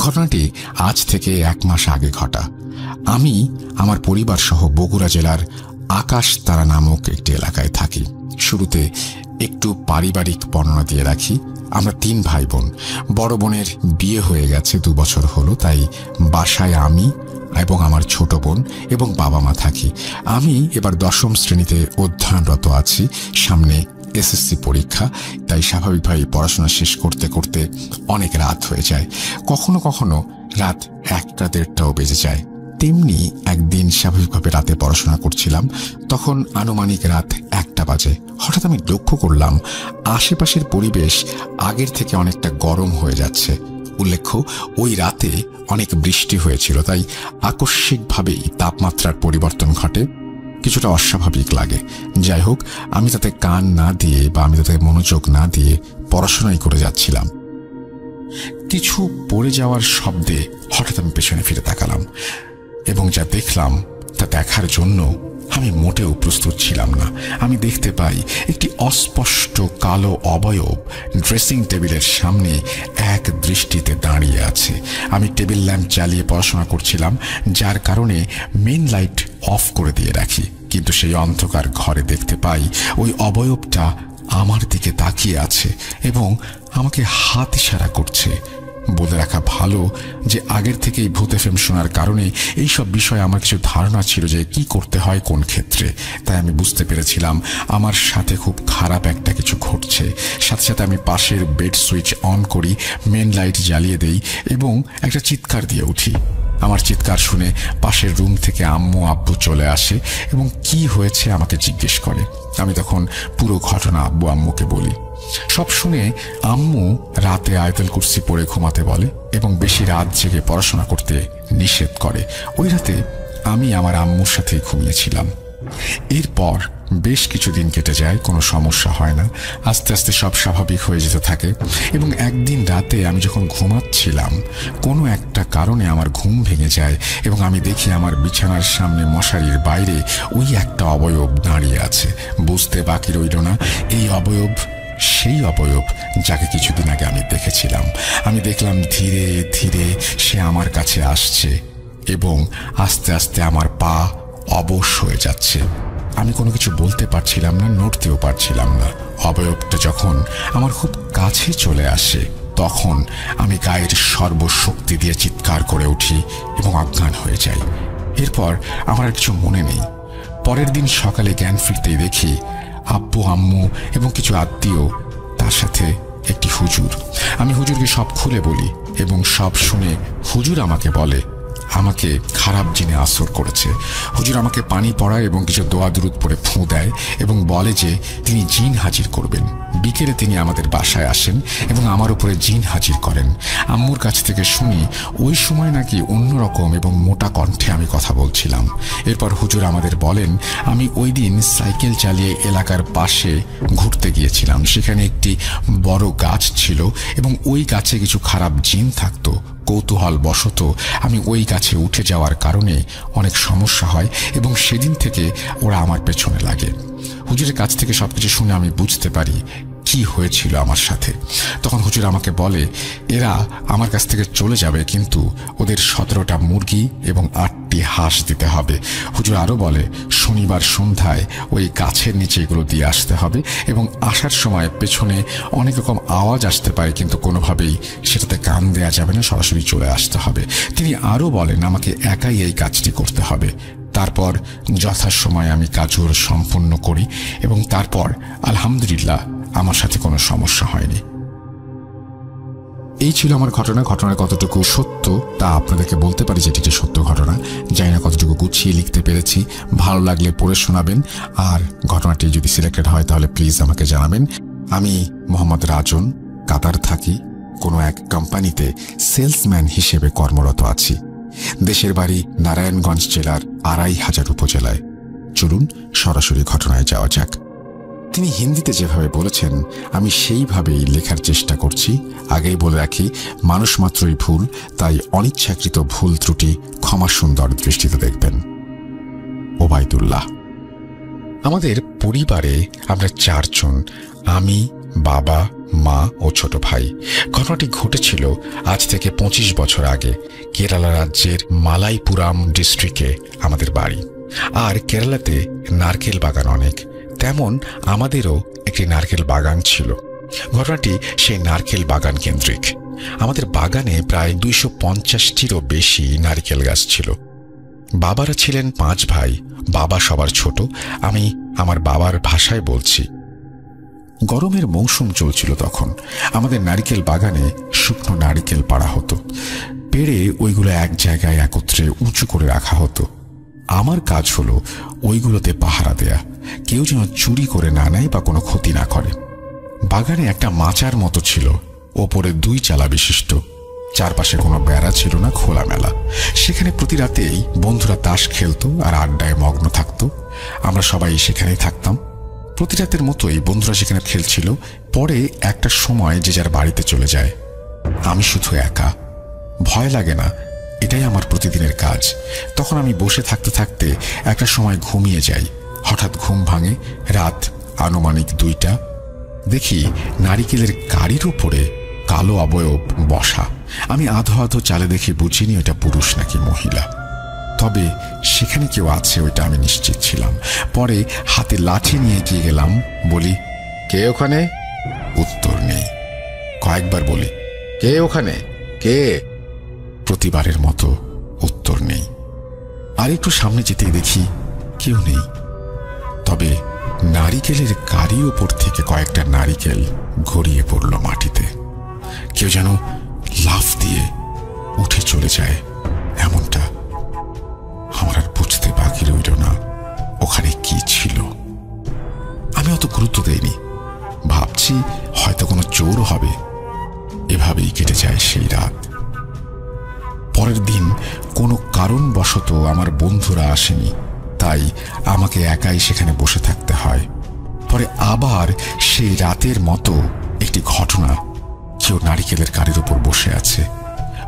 ঘটনাটি আজ থেকে 1 মাস আগে ঘটা। আমি আমার পরিবার সহ বগুড়া জেলার আকাশতারা নামক একটি এলাকায় থাকি। শুরুতে একটু পারিবারিক বর্ণনা দিয়ে রাখি। আমরা 3 ভাই বোন। বড় বোনের বিয়ে হয়ে গেছে 2 বছর হলো, তাই বাসায় আমি এবং আমার ছোট বোন এবং বাবা মা থাকি। আমি এবার 10ম শ্রেণীতে অধ্যয়নরত আছি। সামনে এসএসসি পরীক্ষা, তাই স্বাভাবিকভাবেই পড়াশোনা শেষ করতে করতে অনেক রাত হয়ে যায়। কখনো কখনো রাত 1টা-1:30টাও বেজে যায়। তেমনি একদিন স্বাভাবিকভাবে রাতে পড়াশোনা করছিলাম, তখন আনুমানিক রাত 1টা বাজে। হঠাৎ আমি লক্ষ্য করলাম আশেপাশের পরিবেশ আগের থেকে অনেকটা গরম হয়ে যাচ্ছে। উল্লেখ্য, ওই রাতে অনেক বৃষ্টি হয়েছিল, তাই আকস্মিকভাবেই তাপমাত্রার পরিবর্তন ঘটে। কিছুটা অস্বাভাবিক লাগে। যাই হোক, আমি তাতে কান না দিয়ে বা আমি তাতে মনোযোগ না দিয়ে পড়াশোনাই করে যাচ্ছিলাম। কিছু পড়ে যাওয়ার শব্দে হঠাৎ আমি পেছনে ফিরে তাকালাম এবং যা দেখলাম তা দেখার জন্য আমি মোটেও প্রস্তুত ছিলাম না। আমি দেখতে পাই একটি অস্পষ্ট কালো অবয়ব ড্রেসিং টেবিলের সামনে এক দৃষ্টিতে দাঁড়িয়ে আছে। আমি টেবিল ল্যাম্প জ্বালিয়ে পড়াশোনা করছিলাম, যার কারণে মেইন লাইট অফ করে দিয়ে রাখি। কিন্তু সেই অন্ধকার ঘরে দেখতে পাই ওই অবয়বটা আমার দিকে তাকিয়ে আছে এবং আমাকে হাত ইশারা করছে। বলে রাখা ভালো যে আগের থেকেই ভূত এফএম শোনার কারণে এইসব বিষয়ে আমার কিছু ধারণা ছিল যে কি করতে হয় কোন ক্ষেত্রে। তাই আমি বুঝতে পেরেছিলাম আমার সাথে খুব খারাপ একটা কিছু ঘটছে। সাথে সাথে আমি পাশের বেড সুইচ অন করি, মেন লাইট জ্বালিয়ে দেই এবং একটা চিৎকার দিয়ে উঠি। আমার চিৎকার শুনে পাশের রুম থেকে আম্মু আব্বু চলে আসে এবং কি হয়েছে আমাকে জিজ্ঞেস করে। আমি তখন পুরো ঘটনা আব্বু আম্মুকে বলি। সব শুনে আম্মু রাতে আয়াতুল কুরসি পড়ে ঘুমাতে বলে এবং বেশি রাত জেগে পড়াশোনা করতে নিষেধ করে। ওই রাতে আমি আমার আম্মুর সাথেই ঘুমিয়েছিলাম। এরপর বেশ কিছুদিন কেটে যায়, কোনো সমস্যা হয় না। আস্তে আস্তে সব স্বাভাবিক হয়ে যেতে থাকে এবং একদিন রাতে আমি যখন ঘুমাচ্ছিলাম, কোনো একটা কারণে আমার ঘুম ভেঙে যায় এবং আমি দেখি আমার বিছানার সামনে মশারির বাইরে ওই একটা অবয়ব দাঁড়িয়ে আছে। বুঝতে বাকি রইল না এই অবয়ব সেই অবয়ব যাকে কিছুদিন আগে আমি দেখেছিলাম। আমি দেখলাম ধীরে ধীরে সে আমার কাছে আসছে এবং আস্তে আস্তে আমার পা অবশ হয়ে যাচ্ছে। আমি কোনো কিছু বলতে পারছিলাম না, নড়তেও পারছিলাম না। অবয়বটা যখন আমার খুব কাছে চলে আসে, তখন আমি গায়ের সর্বশক্তি দিয়ে চিৎকার করে উঠি এবং অজ্ঞান হয়ে যাই। এরপর আমার আর কিছু মনে নেই। পরের দিন সকালে জ্ঞান ফিরতেই দেখি আব্বু আম্মু এবং কিছু আত্মীয়, তার সাথে একটি হুজুর। আমি হুজুরকে সব খুলে বলি এবং সব শুনে হুজুর আমাকে বলে আমাকে খারাপ জিনে আসর করেছে। হুজুর আমাকে পানি পড়ায় এবং কিছু দোয়া দুরুদ পড়ে ফুঁ দেয় এবং বলে যে তিনি জিন হাজির করবেন। বিকেলে তিনি আমাদের বাসায় আসেন এবং আমার উপরে জিন হাজির করেন। আম্মুর কাছ থেকে শুনি ওই সময় নাকি অন্যরকম এবং মোটা কণ্ঠে আমি কথা বলছিলাম। এরপর হুজুর আমাদের বলেন আমি ওই দিন সাইকেল চালিয়ে এলাকার পাশে ঘুরতে গিয়েছিলাম। সেখানে একটি বড় গাছ ছিল এবং ওই গাছে কিছু খারাপ জিন থাকতো। কৌতূহল বশত আমি ওই গাছে উঠে যাওয়ার কারণে অনেক সমস্যা হয় এবং সেদিন থেকে ওরা আমার পেছনে লাগে। হুজুরের কাছ থেকে সবকিছু শুনে আমি বুঝতে পারি কি হয়েছিল আমার সাথে। তখন হুজুর আমাকে বলে এরা আমার কাছ থেকে চলে যাবে, কিন্তু ওদের 17টা মুরগি এবং 8টি হাঁস দিতে হবে। হুজুর আরও বলে শনিবার সন্ধ্যায় ওই গাছের নিচে এগুলো দিয়ে আসতে হবে এবং আসার সময় পেছনে অনেক রকম আওয়াজ আসতে পারে, কিন্তু কোনোভাবেই সেটাতে কান দেওয়া যাবে না, সরাসরি চলে আসতে হবে। তিনি আরও বলেন আমাকে একাই এই কাজটি করতে হবে। তারপর যথাসময়ে আমি কাজগুলো সম্পূর্ণ করি এবং তারপর আলহামদুলিল্লাহ আমার সাথে কোনো সমস্যা হয়নি। এই ছিল আমার ঘটনার কতটুকু সত্য তা আপনাদেরকে বলতে পারি যেটি একটি সত্য ঘটনা। জানি না কতটুকু গুছিয়ে লিখতে পেরেছি। ভালো লাগলে পড়ে শোনাবেন, আর ঘটনাটি যদি সিলেক্টেড হয় তাহলে প্লিজ আমাকে জানাবেন। আমি মোহাম্মদ রাজন, কাতার থাকি। কোনো এক কোম্পানিতে সেলসম্যান হিসেবে কর্মরত আছি। দেশের বাড়ি নারায়ণগঞ্জ জেলার 2500 উপজেলায়। চলুন সরাসরি ঘটনায় যাওয়া যাক। তিনি হিন্দিতে যেভাবে বলেছেন আমি সেইভাবেই লেখার চেষ্টা করছি। আগেই বলে রাখি, মানুষ মাত্রই ভুল, তাই অনিচ্ছাকৃত ভুল ত্রুটি ক্ষমা সুন্দর দৃষ্টিতে দেখবেন। ওবায়দুল্লাহ। আমাদের পরিবারে আমরা 4 জন, আমি, বাবা, মা ও ছোট ভাই। ঘটনাটি ঘটেছিল আজ থেকে 25 বছর আগে। কেরালা রাজ্যের মালাইপুরাম ডিস্ট্রিক্টে আমাদের বাড়ি। আর কেরালাতে নারকেল বাগান অনেক, তেমন আমাদেরও একটি নারকেল বাগান ছিল। ঘটনাটি সেই নারকেল বাগান কেন্দ্রিক। আমাদের বাগানে প্রায় 250টিরও বেশি নারকেল গাছ ছিল। বাবারা ছিলেন 5 ভাই। বাবা সবার ছোট। আমি আমার বাবার ভাষায় বলছি। গরমের মৌসুম চলছিল তখন। আমাদের নারিকেল বাগানে শুকনো নারিকেল পাড়া হতো, পেড়ে ওইগুলো এক জায়গায় একত্রে উঁচু করে রাখা হতো। আমার কাজ হলো ওইগুলোতে পাহারা দেয়া, কেউ যেন চুরি করে না নেয় বা কোনো ক্ষতি না করে। বাগানে একটা মাচার মতো ছিল, ওপরে 2 চালা বিশিষ্ট, চারপাশে কোনো বেড়া ছিল না, খোলামেলা। সেখানে প্রতি রাতেই বন্ধুরা তাস খেলতো আর আড্ডায় মগ্ন থাকতো। আমরা সবাই সেখানেই থাকতাম। প্রতি রাতের মতোই বন্ধুরা সেখানে খেলছিল। পরে একটা সময় যে যার বাড়িতে চলে যায়, আমি শুধু একা। ভয় লাগে না, এটাই আমার প্রতিদিনের কাজ। তখন আমি বসে থাকতে থাকতে একটা সময় ঘুমিয়ে যাই। হঠাৎ ঘুম ভাঙে, রাত আনুমানিক 2টা। দেখি নারিকেলের গাড়ির উপরে কালো অবয়ব বসা। আমি আধো আধো চালে দেখে বুঝিনি ওটা পুরুষ নাকি মহিলা, তবে সেখানে কেউ আছে ওইটা আমি নিশ্চিত ছিলাম। পরে হাতে লাঠি নিয়ে গিয়ে গেলাম, বলি, কে ওখানে? উত্তর নেই। কয়েকবার বলি, কে ওখানে, কে? প্রতিবারের মতো উত্তর নেই। আর একটু সামনে যেতে দেখি কেউ নেই, তবে নারিকেলের গাড়ির উপর থেকে কয়েকটা নারিকেল গড়িয়ে পড়ল মাটিতে। কেউ যেন লাফ দিয়ে উঠে চলে যায়, এমনটা। আমার আর বুঝতে বাকি রইল না ওখানে কি ছিল। আমি অত গুরুত্ব দেইনি, ভাবছি হয়তো কোনো চোর হবে। এভাবেই কেটে যায় সেই রাত। পরের দিন কোনো কারণবশত আমার বন্ধুরা আসেনি, তাই আমাকে একাই সেখানে বসে থাকতে হয়। পরে আবার সেই রাতের মতো একটি ঘটনা, কেউ নারিকেলের গাড়ির উপর বসে আছে।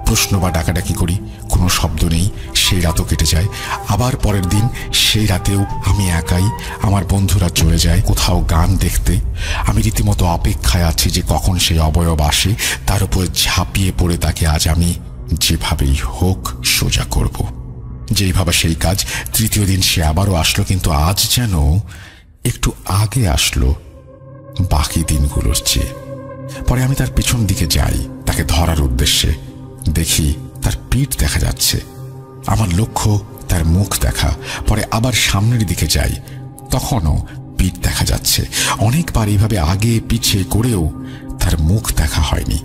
প্রশ্ন বা ডাকাডাকি করি, কোনো শব্দ নেই। সেই রাতও কেটে যায়। আবার পরের দিন সেই রাতেও আমি একাই। আমার বন্ধুরা চলে যায় কোথাও গান দেখতে। আমি রীতিমতো অপেক্ষায় আছি যে কখন সেই অবয়ব আসে, তার উপর ঝাঁপিয়ে পড়ে তাকে আজ আমি যেভাবেই হোক সোজা করব। যেই ভাবা সেই কাজ। তৃতীয় দিন সে আবারও আসলো, কিন্তু আজ যেন একটু আগে আসলো বাকি দিনগুলোর চেয়ে। পরে আমি তার পেছন দিকে যাই তাকে ধরার উদ্দেশ্যে। দেখি তার পিঠ দেখা যাচ্ছে। আমার লক্ষ্য তার মুখ দেখা। পরে আবার সামনের দিকে যাই, তখনও পিঠ দেখা যাচ্ছে। অনেকবার এইভাবে আগে পিছে করেও তার মুখ দেখা হয়নি।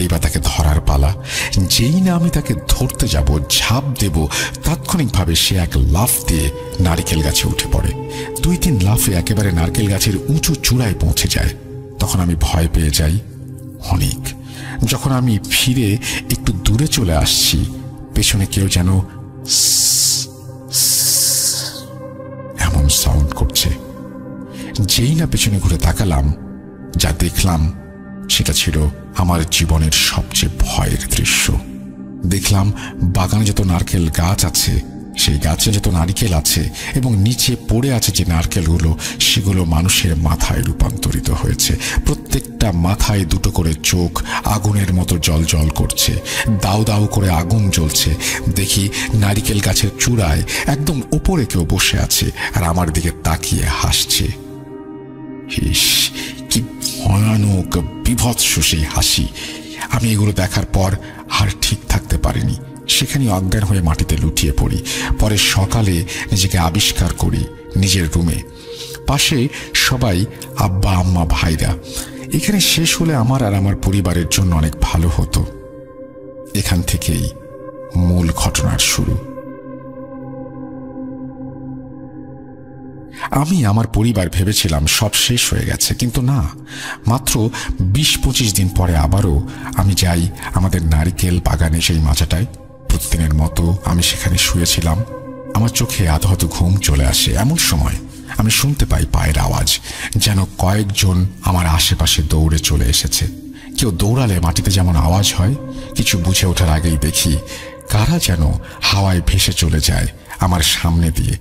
এইবার তাকে ধরার পালা। যেই না আমি তাকে ধরতে যাব, ঝাঁপ দেব, তাৎক্ষণিকভাবে সে এক লাফ দিয়ে নারকেল গাছে উঠে পড়ে। 2-3 লাফে একেবারে নারকেল গাছের উঁচু চূড়ায় পৌঁছে যায়। তখন আমি ভয় পেয়ে যাই অনেক। যখন আমি ফিরে একটু দূরে চলে আসছি, পেছনে কেউ যেন এমন সাউন্ড করছে। যেই না পেছনে ঘুরে তাকালাম, যা দেখলাম সেটা ছিল আমার জীবনের সবচেয়ে ভয়ের দৃশ্য। দেখলাম বাগানে যত নারকেল গাছ আছে, সেই গাছে যত নারকেল আছে এবং নিচে পড়ে আছে যে নারকেলগুলো, সেগুলো মানুষের মাথায় রূপান্তরিত হয়েছে। প্রত্যেকটা মাথায় 2টো করে চোখ, আগুনের মতো জ্বলজ্বল করছে। দাউ দাউ করে আগুন জ্বলছে। দেখি নারকেল গাছের চূড়ায় একদম উপরে কেউ বসে আছে আর আমার দিকে তাকিয়ে হাসছে। ইস, কি ভয়ানক বিভৎস সেই হাসি! আমি এগুলো দেখার পর আর ঠিক থাকতে পারিনি। সেখানে অজ্ঞান হয়ে মাটিতে লুটিয়ে পড়ি। পরে সকালে নিজেকে আবিষ্কার করি নিজের রুমে। পাশে সবাই, আব্বা, আম্মা, ভাইরা। এখানে শেষ হলে আমার আর আমার পরিবারের জন্য অনেক ভালো হতো। এখান থেকেই মূল ঘটনার শুরু। আমি আমার পরিবার ভেবেছিলাম সব শেষ হয়ে গেছে, কিন্তু না। মাত্র 20-25 দিন পরে আবারও আমি যাই আমাদের নারিকেল বাগানে, সেই মাচাটায়। প্রতিদিনের মতো আমি সেখানে শুয়েছিলাম। আমার চোখে আধো আধো ঘুম চলে আসে। এমন সময় আমি শুনতে পাই পায়ের আওয়াজ, যেন কয়েকজন আমার আশেপাশে দৌড়ে চলে এসেছে। কেউ দৌড়ালে মাটিতে যেমন আওয়াজ হয়, কিছু বুঝে ওঠার আগেই দেখি কারা যেন হাওয়ায় ভেসে চলে যায় আমার সামনে দিয়ে।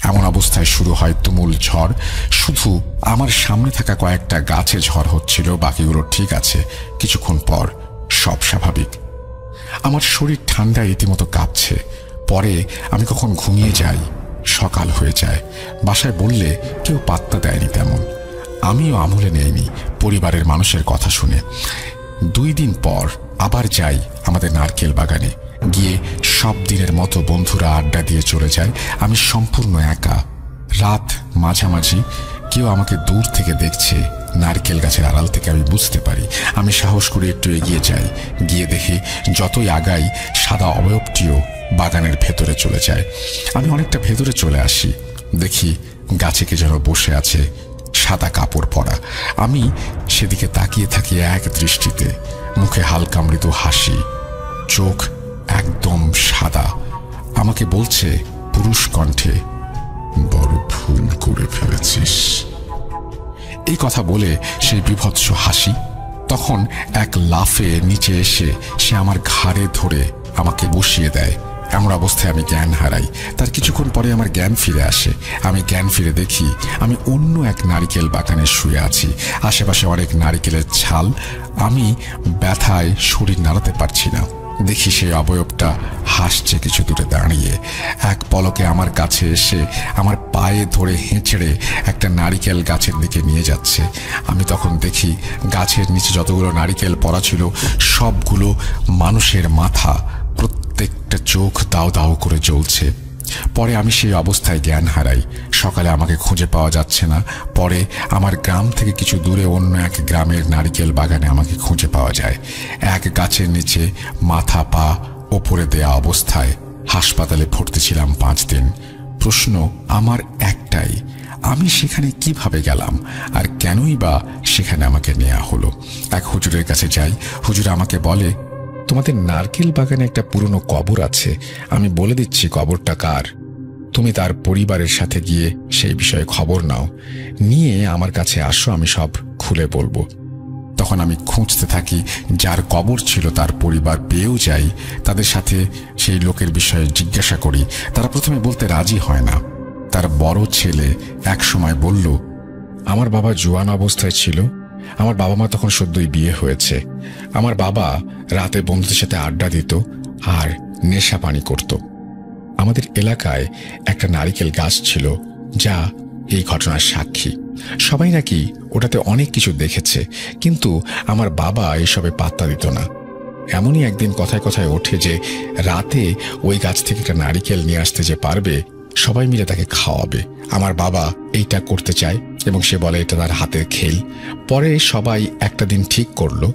এমন অবস্থায় শুরু হয় তুমুল ঝড়। শুধু আমার সামনে থাকা কয়েকটা গাছে ঝড় হচ্ছিল, বাকিগুলো ঠিক আছে। কিছুক্ষণ পর সব স্বাভাবিক। আমার শরীর ঠান্ডায় রীতিমতো কাঁপছে। পরে আমি কখন ঘুমিয়ে যাই, সকাল হয়ে যায়। বাসায় বললে কেউ পাত্তা দেয়নি তেমন। আমিও আমলে নেইনি পরিবারের মানুষের কথা শুনে। 2 দিন পর আবার যাই আমাদের নারকেল বাগানে। গিয়ে সব দিনের মতো বন্ধুরা আড্ডা দিয়ে চলে যায়। আমি সম্পূর্ণ একা। রাত মাঝামাঝি কেউ আমাকে দূর থেকে দেখছে নারকেল গাছের আড়াল থেকে আমি বুঝতে পারি। আমি সাহস করে একটু এগিয়ে যাই, গিয়ে দেখি যতই আগাই সাদা অবয়বটিও বাগানের ভেতরে চলে যায়। আমি অনেকটা ভেতরে চলে আসি, দেখি গাছে কে যেন বসে আছে, সাদা কাপড় পরা। আমি সেদিকে তাকিয়ে থাকি এক দৃষ্টিতে, মুখে হালকা মৃদু হাসি, চোখ একদম সাদা। আমাকে বলছে পুরুষ কণ্ঠে, বড় ভুল করে ফেলেছিস। এই কথা বলে সেই বিভৎস হাসি। তখন এক লাফে নিচে এসে সে আমার ঘাড়ে ধরে আমাকে বসিয়ে দেয়। এমন অবস্থায় আমি জ্ঞান হারাই। তার কিছুক্ষণ পরে আমার জ্ঞান ফিরে আসে। আমি জ্ঞান ফিরে দেখি আমি অন্য এক নারিকেল বাগানে শুয়ে আছি। আশেপাশে অনেক নারিকেলের ছাল। আমি ব্যথায় শরীর নাড়াতে পারছি না। দেখি সেই অবয়বটা হাসছে কিছু দূরে দাঁড়িয়ে। এক পলকে আমার কাছে এসে আমার পায়ে ধরে হেঁচড়ে একটা নারিকেল গাছের দিকে নিয়ে যাচ্ছে। আমি তখন দেখি গাছের নিচে যতগুলো নারিকেল পড়া ছিল সবগুলো মানুষের মাথা, প্রত্যেকটা চোখ দাও দাও করে জ্বলছে। পরে আমি সেই অবস্থায় জ্ঞান হারাই। সকালে আমাকে খুঁজে পাওয়া যাচ্ছে না। পরে আমার গ্রাম থেকে কিছু দূরে অন্য এক গ্রামের নারিকেল বাগানে আমাকে খুঁজে পাওয়া যায়, এক গাছের নিচে মাথা পা ওপরে দেয়া অবস্থায়। হাসপাতালে ভর্তি ছিলাম 5 দিন। প্রশ্ন আমার একটাই, আমি সেখানে কিভাবে গেলাম আর কেনই বা সেখানে আমাকে নেওয়া হলো? এক হুজুরের কাছে যাই। হুজুর আমাকে বলে, তোমাদের নারকেল বাগানে একটা পুরনো কবর আছে, আমি বলে দিচ্ছি কবরটা কার। তুমি তার পরিবারের সাথে গিয়ে সেই বিষয়ে খবর নাও, নিয়ে আমার কাছে আসো, আমি সব খুলে বলবো। তখন আমি খুঁজতে থাকি। যার কবর ছিল তার পরিবার পেয়েও যাই। তাদের সাথে সেই লোকের বিষয়ে জিজ্ঞাসা করি। তারা প্রথমে বলতে রাজি হয় না। তার বড় ছেলে এক সময় বলল, আমার বাবা জোয়ান অবস্থায় ছিল। আমার বাবা মা তখন সদ্যই বিয়ে হয়েছে। আমার বাবা রাতে বন্ধুদের সাথে আড্ডা দিত আর নেশা পানি করত। আমাদের এলাকায় একটা নারিকেল গাছ ছিল যা এই ঘটনার সাক্ষী। সবাই নাকি ওটাতে অনেক কিছু দেখেছে, কিন্তু আমার বাবা এসবে পাত্তা দিত না। এমনই একদিন কথায় কথায় ওঠে যে রাতে ওই গাছ থেকে একটা নারিকেল নিয়ে আসতে যে পারবে সবাই মিলে তাকে খাওয়াবে। আমার বাবা এইটা করতে চায় এবং সে বলে এটা তার হাতের খেল। পরে সবাই একটা দিন ঠিক করলো,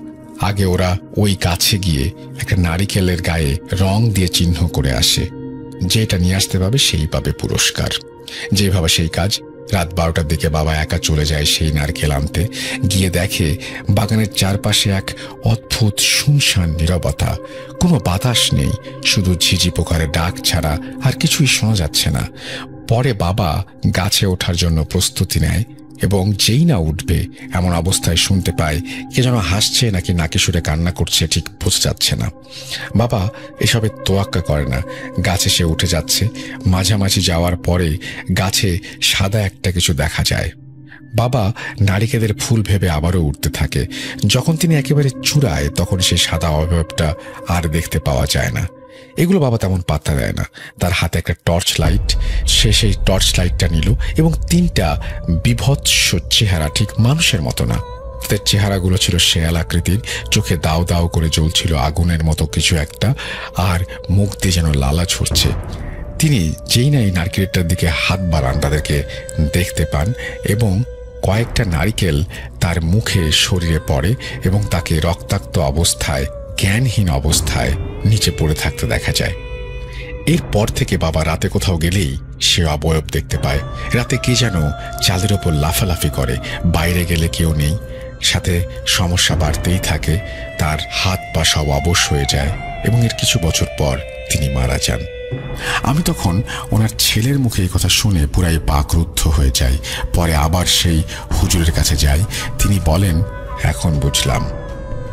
আগে ওরা ওই গাছে গিয়ে একটা নারিকেলের গায়ে রং দিয়ে চিহ্ন করে আসে, যেটা নিয়ে আসতে পারবে সেই পাবে পুরস্কার। যেভাবে সেই কাজ। রাত 12টার দিকে বাবা একা চলে যায় সেই নারকেল আনতে। গিয়ে দেখে বাগানের চারপাশে এক অদ্ভুত শুনশান নীরবতা। কোনো বাতাস নেই, শুধু ঝিঝি পোকার ডাক ছাড়া আর কিছুই শোনা যাচ্ছে না। পরে বাবা গাছে ওঠার জন্য প্রস্তুতি নেয় এবং যেই না উঠবে এমন অবস্থায় শুনতে পায় কে যেন হাসছে নাকি নাকি সুরে কান্না করছে, ঠিক বোঝা যাচ্ছে না। বাবা এসবে তোয়াক্কা করে না, গাছে সে উঠে যাচ্ছে। মাঝামাঝি যাওয়ার পরে গাছে সাদা একটা কিছু দেখা যায়। বাবা নারিকেলের ফুল ভেবে আবারও উঠতে থাকে। যখন তিনি একেবারে চূড়ায় তখন সেই সাদা অবয়বটা আর দেখতে পাওয়া যায় না। এগুলো বাবা তেমন পাত্তা দেয় না। তার হাতে একটা টর্চ লাইট। সে সেই টর্চ লাইটটা নিল এবং 3টা বিভৎস চেহারা, ঠিক মানুষের মতো না, তাদের চেহারাগুলো ছিল শেয়াল আকৃতির, চোখে দাও দাও করে জ্বলছিল আগুনের মতো কিছু একটা, আর মুখ দিয়ে যেন লালা ছড়ছে। তিনি যেই না এই নারকেলটার দিকে হাত বাড়ান তাদেরকে দেখতে পান এবং কয়েকটা নারিকেল তার মুখে শরীরে পড়ে এবং তাকে রক্তাক্ত অবস্থায়, জ্ঞানহীন অবস্থায় নিচে পড়ে থাকতে দেখা যায়। এরপর থেকে বাবা রাতে কোথাও গেলেই সে অবয়ব দেখতে পায়। রাতে কে যেন চালের ওপর লাফালাফি করে, বাইরে গেলে কেউ নেই। সাথে সমস্যা বাড়তেই থাকে, তার হাত পা সব অবশ হয়ে যায় এবং এর কিছু বছর পর তিনি মারা যান। আমি তখন ওনার ছেলের মুখে এই কথা শুনে পুরাই বাকরুদ্ধ হয়ে যাই। পরে আবার সেই হুজুরের কাছে যাই। তিনি বলেন, এখন বুঝলাম।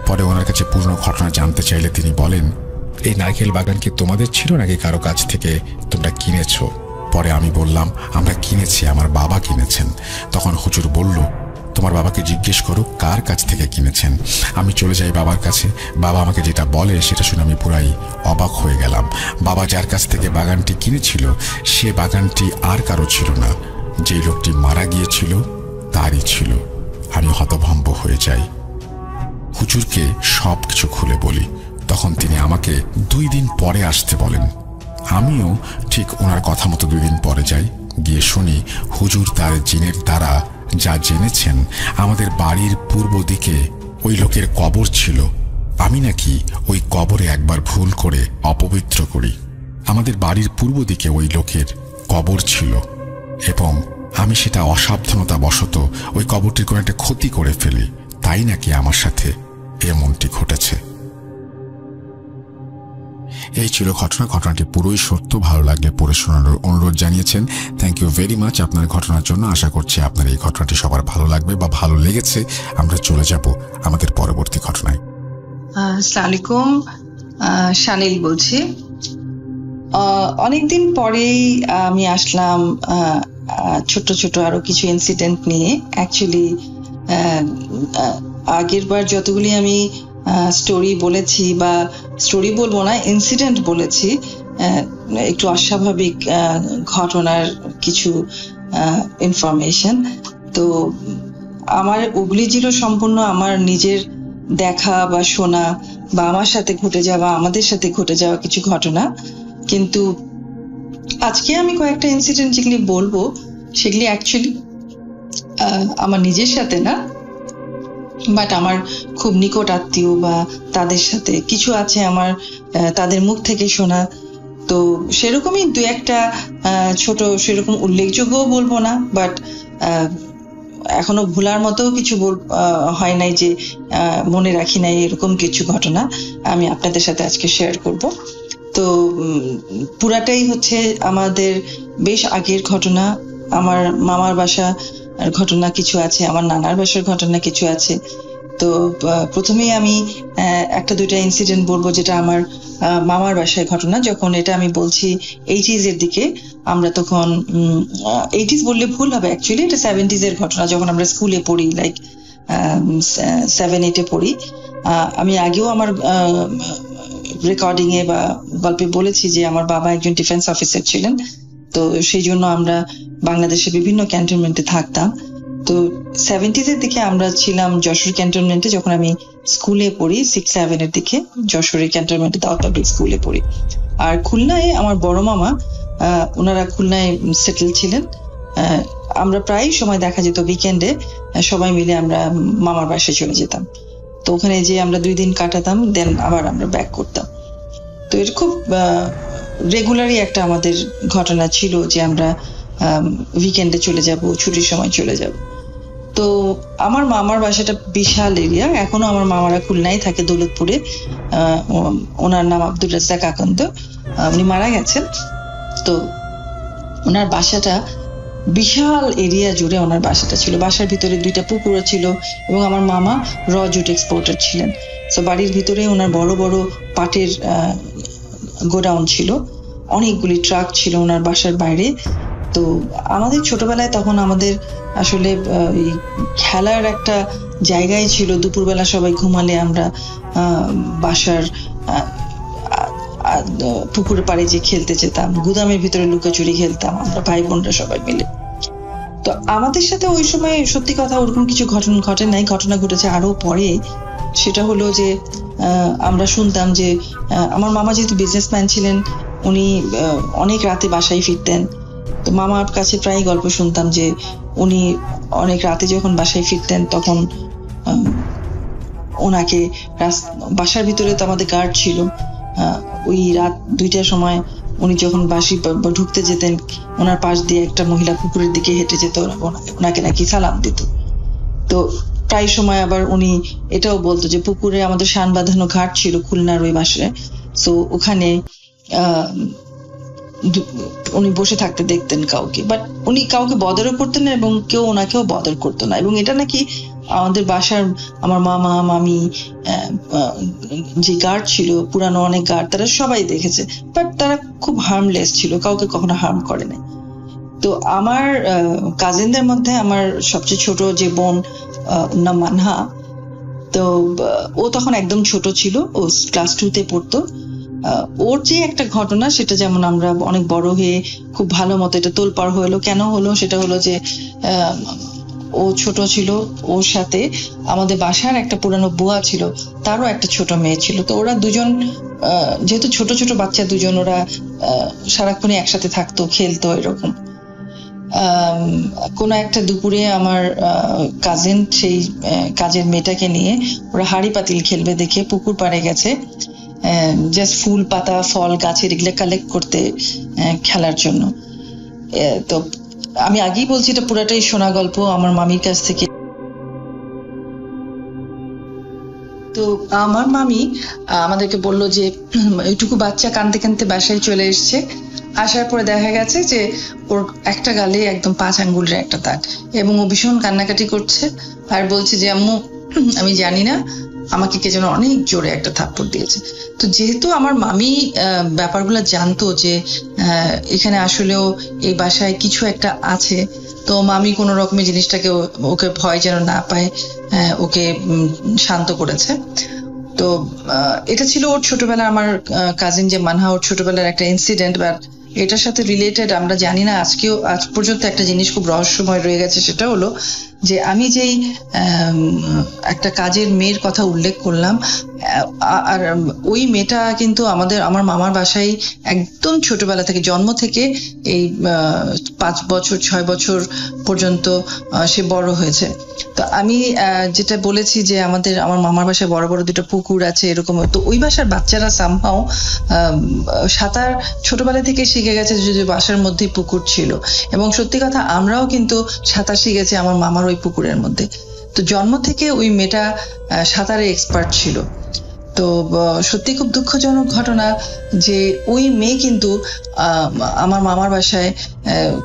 পরে ওনার কাছে পূর্ণ ঘটনা জানতে চাইলে তিনি বলেন, এই নারকেল বাগান কি তোমাদের ছিল নাকি কারো কাছ থেকে তোমরা কিনেছ? পরে আমি বললাম, আমরা কিনেছি, আমার বাবা কিনেছেন। তখন হুজুর বলল, তোমার বাবাকে জিজ্ঞেস করো কার কাছ থেকে কিনেছেন। আমি চলে যাই বাবার কাছে। বাবা আমাকে যেটা বলে সেটা শুনে আমি পুরাই অবাক হয়ে গেলাম। বাবা যার কাছ থেকে বাগানটি কিনেছিল সে বাগানটি আর কারো ছিল না, যেই লোকটি মারা গিয়েছিল তারই ছিল। আমি হতভম্ব হয়ে যাই। হুজুরকে সব কিছু খুলে বলি। তখন তিনি আমাকে 2 দিন পরে আসতে বলেন। আমিও ঠিক ওনার কথা মতো 2 দিন পরে যাই। গিয়ে শুনি হুজুর তার জিনের দ্বারা যা জেনেছেন আমাদের বাড়ির পূর্ব দিকে ওই লোকের কবর ছিল। আমি নাকি ওই কবরে একবার ভুল করে অপবিত্র করি। আমাদের বাড়ির পূর্ব দিকে ওই লোকের কবর ছিল এবং আমি সেটা অসাবধানতা বশত ওই কবরটির কোনো একটা ক্ষতি করে ফেলি, তাই নাকি আমার সাথে এমনটি ঘটেছে। এই ছিল ঘটনাটি পুরোই সত্য। ভালো লাগলে পড়ে শোনানোর অনুরোধ জানিয়েছেন। থ্যাংক ইউ ভেরি মাচ আপনার ঘটনার জন্য। আশা করছি আপনার এই ঘটনাটি সবার ভালো লাগবে বা ভালো লেগেছে। আমরা চলে যাব আমাদের পরবর্তী ঘটনায়। আসসালামু আলাইকুম, শানিল বলছি। অনেকদিন পরেই আমি আসলাম ছোট ছোট আরো কিছু ইনসিডেন্ট নিয়ে। অ্যাকচুয়ালি আগের বার যতগুলি আমি স্টোরি বলেছি, বা স্টোরি বলবো না, ইনসিডেন্ট বলেছি, একটু অস্বাভাবিক ঘটনার কিছু ইনফরমেশন, তো আমার ওগুলি ছিল সম্পূর্ণ আমার নিজের দেখা বা শোনা বা আমার সাথে ঘটে যাওয়া, আমাদের সাথে ঘটে যাওয়া কিছু ঘটনা। কিন্তু আজকে আমি কয়েকটা ইনসিডেন্ট যেগুলি বলবো সেগুলি অ্যাকচুয়ালি আমার নিজের সাথে না, বাট আমার খুব নিকট আত্মীয় বা তাদের সাথে কিছু আছে আমার তাদের মুখ থেকে শোনা। তো সেরকমই দু একটা ছোট, সেরকম উল্লেখযোগ্য বলবো না, বাট এখনো ভোলার মতো কিছু হয় নাই যে মনে রাখি নাই, এরকম কিছু ঘটনা আমি আপনাদের সাথে আজকে শেয়ার করব। তো পুরাটাই হচ্ছে আমাদের বেশ আগের ঘটনা। আমার মামার বাসা ঘটনা কিছু আছে, আমার নানার বাসার ঘটনা কিছু আছে। তো প্রথমেই আমি একটা দুইটা ইনসিডেন্ট বলবো যেটা আমার মামার বাসায় ঘটনা। যখন এটা আমি বলছি 80s এর দিকে, আমরা তখন 80s বললে ভুল হবে, অ্যাকচুয়ালি এটা 70s এর ঘটনা, যখন আমরা স্কুলে পড়ি, লাইক 7-8 পড়ি। আমি আগেও আমার রেকর্ডিং এ বা গল্পে বলেছি যে আমার বাবা একজন ডিফেন্স অফিসার ছিলেন, তো সেই জন্য আমরা বাংলাদেশের বিভিন্ন ক্যান্টনমেন্টে থাকতাম। তো 70s এর দিকে আমরা ছিলাম যশোর ক্যান্টনমেন্টে, যখন আমি স্কুলে পড়ি 6-7 এর দিকে যশোরের ক্যান্টনমেন্টে দাউদ পাবলিক স্কুলে পড়ি। আর খুলনায় আমার বড় মামা, ওনারা খুলনায় সেটেল ছিলেন। আমরা প্রায় সময় দেখা যেত উইকেন্ডে সবাই মিলে আমরা মামার বাসায় চলে যেতাম। তো ওখানে যে আমরা 2 দিন কাটাতাম, দেন আবার আমরা ব্যাক করতাম। তো এটা খুব রেগুলারই একটা আমাদের ঘটনা ছিল যে আমরা উইকেন্ডে চলে যাব, ছুটির সময় চলে যাব। তো আমার মামার বাসাটা বিশাল এরিয়া। এখনো আমার মামারা খুলনায় থাকে, দৌলতপুরে। ওনার নাম আব্দুর রাজ্জাক আকন্দ, উনি মারা গেছেন। তো ওনার বাসাটা বিশাল এরিয়া জুড়ে ওনার বাসাটা ছিল। বাসার ভিতরে 2টা পুকুর ছিল এবং আমার মামা র জুট এক্সপোর্টার ছিলেন। তো বাড়ির ভিতরে ওনার বড় বড় পাটের গোডাউন ছিল, অনেকগুলি ট্রাক ছিল ওনার বাসার বাইরে। তো আমাদের ছোটবেলায় তখন আমাদের আসলে খেলার একটা জায়গায় ছিল। দুপুরবেলা সবাই ঘুমালে আমরা বাসার পুকুরের পাড়ে যে খেলতে যেতাম, গুদামের ভিতরে লুকোচুরি খেলতাম আমরা ভাই বোনরা সবাই মিলে। তো আমাদের সাথে ওই সময় সত্যি কথা ওরকম কিছু ঘটে নাই, ঘটনা ঘটেছে আরো পরে। সেটা হলো যে আমরা শুনতাম যে আমার মামা যেহেতু বিজনেসম্যান ছিলেন, উনি অনেক রাতে বাসায় ফিরতেন। তো মামার কাছে প্রায় গল্প শুনতাম যে উনি অনেক রাতে যখন বাসায় ফিরতেন তখন ওনাকে বাসার ভিতরে তো আমাদের গার্ড ছিল, ওই রাত 2টার সময় উনি যখন বাসি ঢুকতে যেতেন, ওনার পাশ দিয়ে একটা মহিলা পুকুরের দিকে হেঁটে যেত, ওনাকে নাকি সালাম দিত। তো প্রায় সময় আবার উনি এটাও বলতো যে পুকুরে আমাদের শান বাঁধানো ঘাট ছিল খুলনার ওই বাসায়, তো ওখানে উনি বসে থাকতে দেখতেন কাউকে, বাট উনি কাউকে বদরও করতেন না এবং কেউ ওনাকেও বদর করতো না। এবং এটা নাকি আমাদের বাসার আমার মামা মামি যে গার্ড ছিল, পুরানো অনেক গার্ড, তারা সবাই দেখেছে, বাট তারা খুব হার্মলেস ছিল, কাউকে কখনো হার্ম করে না। তো আমার কাজিনদের মধ্যে আমার সবচেয়ে ছোট যে বোন, নাম মানহা, তো ও তখন একদম ছোট ছিল, ও ক্লাস 2-তে পড়তো। ওর যে একটা ঘটনা, সেটা যেমন আমরা অনেক বড় হয়ে খুব ভালো মতো এটা তোলপাড় হলো। কেন হলো? সেটা হলো যে ও ছোট ছিল, ওর সাথে আমাদের বাসার একটা পুরানো বুয়া ছিল, তারও একটা ছোট মেয়ে ছিল। তো ওরা দুজন, যেহেতু ছোট ছোট বাচ্চা দুজন, ওরা সারাক্ষণই একসাথে থাকতো, খেলতো, এরকম। কোনো একটা দুপুরে আমার কাজিন সেই কাজের মেয়েটাকে নিয়ে ওরা হাড়ি পাতিল খেলবে দেখে পুকুর পাড়ে গেছে, জাস্ট ফুল পাতা ফল গাছের এগুলো কালেক্ট করতে খেলার জন্য। তো আমি আগেই বলছি এটা পুরাটাই শোনা গল্প আমার মামির কাছ থেকে। তো আমার মামি আমাদেরকে বললো যে এইটুকু বাচ্চা কাঁদতে কাঁদতে বাসায় চলে এসছে, আসার পরে দেখা গেছে যে ওর একটা গালে একদম 5 আঙ্গুলের একটা দাগ, এবং ও ভীষণ কান্নাকাটি করছে আর বলছে যে আম্মু আমি জানি না আমাকে কে যেন অনেক জোরে একটা থাপ্পড় দিয়েছে। তো যেহেতু আমার মামি ব্যাপারগুলো জানতো যে এখানে আসলেও এই বাসায় কিছু একটা আছে, তো মামি কোনো রকমের জিনিসটাকে ওকে ভয় যেন না পায় ওকে শান্ত করেছে। তো এটা ছিল ওর ছোটবেলার, আমার কাজিন যে মানহা, ওর ছোটবেলার একটা ইনসিডেন্ট। বা এটার সাথে রিলেটেড আমরা জানি না, আজ পর্যন্ত একটা জিনিস খুব রহস্যময় রয়ে গেছে, সেটা হলো যে আমি যেই একটা কাজের মেয়ের কথা উল্লেখ করলাম, আর ওই মেয়েটা কিন্তু আমার মামার বাসায় একদম ছোটবেলা থেকে, জন্ম থেকে এই 5 বছর 6 বছর পর্যন্ত সে বড় হয়েছে। তো আমি যেটা বলেছি যে আমার মামার বাসায় বড় বড় 2টা পুকুর আছে এরকম, তো ওই বাসার বাচ্চারা সামহাও সাঁতার ছোটবেলা থেকে শিখে গেছে, যদি বাসার মধ্যেই পুকুর ছিল। এবং সত্যি কথা আমরাও কিন্তু সাঁতার শিখেছি আমার মামার ওই পুকুরের মধ্যে। তো জন্ম থেকে ওই মেয়েটা সাঁতারে এক্সপার্ট ছিল। তো সত্যি খুব দুঃখজনক ঘটনা যে ওই মেয়ে কিন্তু আমার মামার বাসায়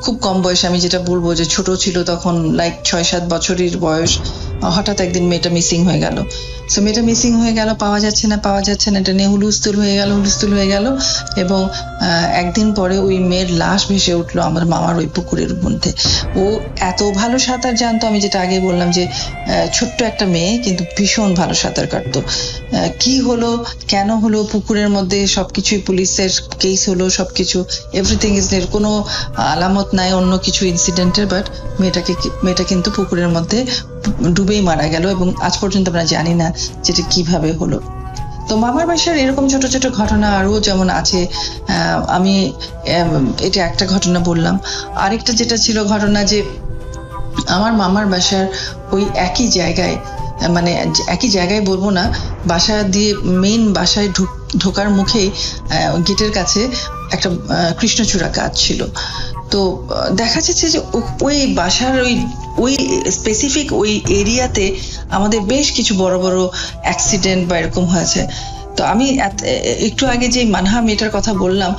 খুব কম বয়সে, আমি যেটা বলবো যে ছোট ছিল তখন, লাইক 6-7 বছরের বয়স, হঠাৎ একদিন মেয়েটা মিসিং হয়ে গেল। সো মেয়েটা মিসিং হয়ে গেল, পাওয়া যাচ্ছে না, এটা নিয়ে হুলস্থুল হয়ে গেল। এবং একদিন পরে ওই মেয়ের লাশ ভেসে উঠলো আমার মামার ওই পুকুরের মধ্যে। ও এত ভালো সাঁতার জানতো, আমি যেটা আগে বললাম যে ছোট্ট একটা মেয়ে কিন্তু ভীষণ ভালো সাঁতার কাটতো। কি হলো, কেন হলো, পুকুরের মধ্যে সবকিছুই পুলিশের কেস হলো, সবকিছু এভরিথিং ইজ দের, কোনো আলামত নাই অন্য কিছু ইনসিডেন্টের। বাট মেয়েটা কিন্তু পুকুরের মধ্যে ডুবেই মারা গেল, এবং আজ পর্যন্ত আমরা জানি না যেটা কিভাবে হলো। তো মামার বাসার এরকম ছোট ছোট ঘটনা আরো যেমন আছে। আমি এটা একটা ঘটনা বললাম, আরেকটা যেটা ছিল ঘটনা যে আমার মামার বাসার ওই একই জায়গায়, মানে একই জায়গায় বলবো না, বাসা দিয়ে মেইন বাসায় ঢোকার মুখেই গেটের কাছে একটা কৃষ্ণচূড়া গাছ ছিল। তো দেখা যাচ্ছে যে ওই বাসার ওই স্পেসিফিক ওই এরিয়াতে আমাদের বেশ কিছু বড় বড় অ্যাক্সিডেন্ট বা এরকম হয়েছে। তো আমি একটু আগে যে মানহা মেয়েটার কথা বললাম,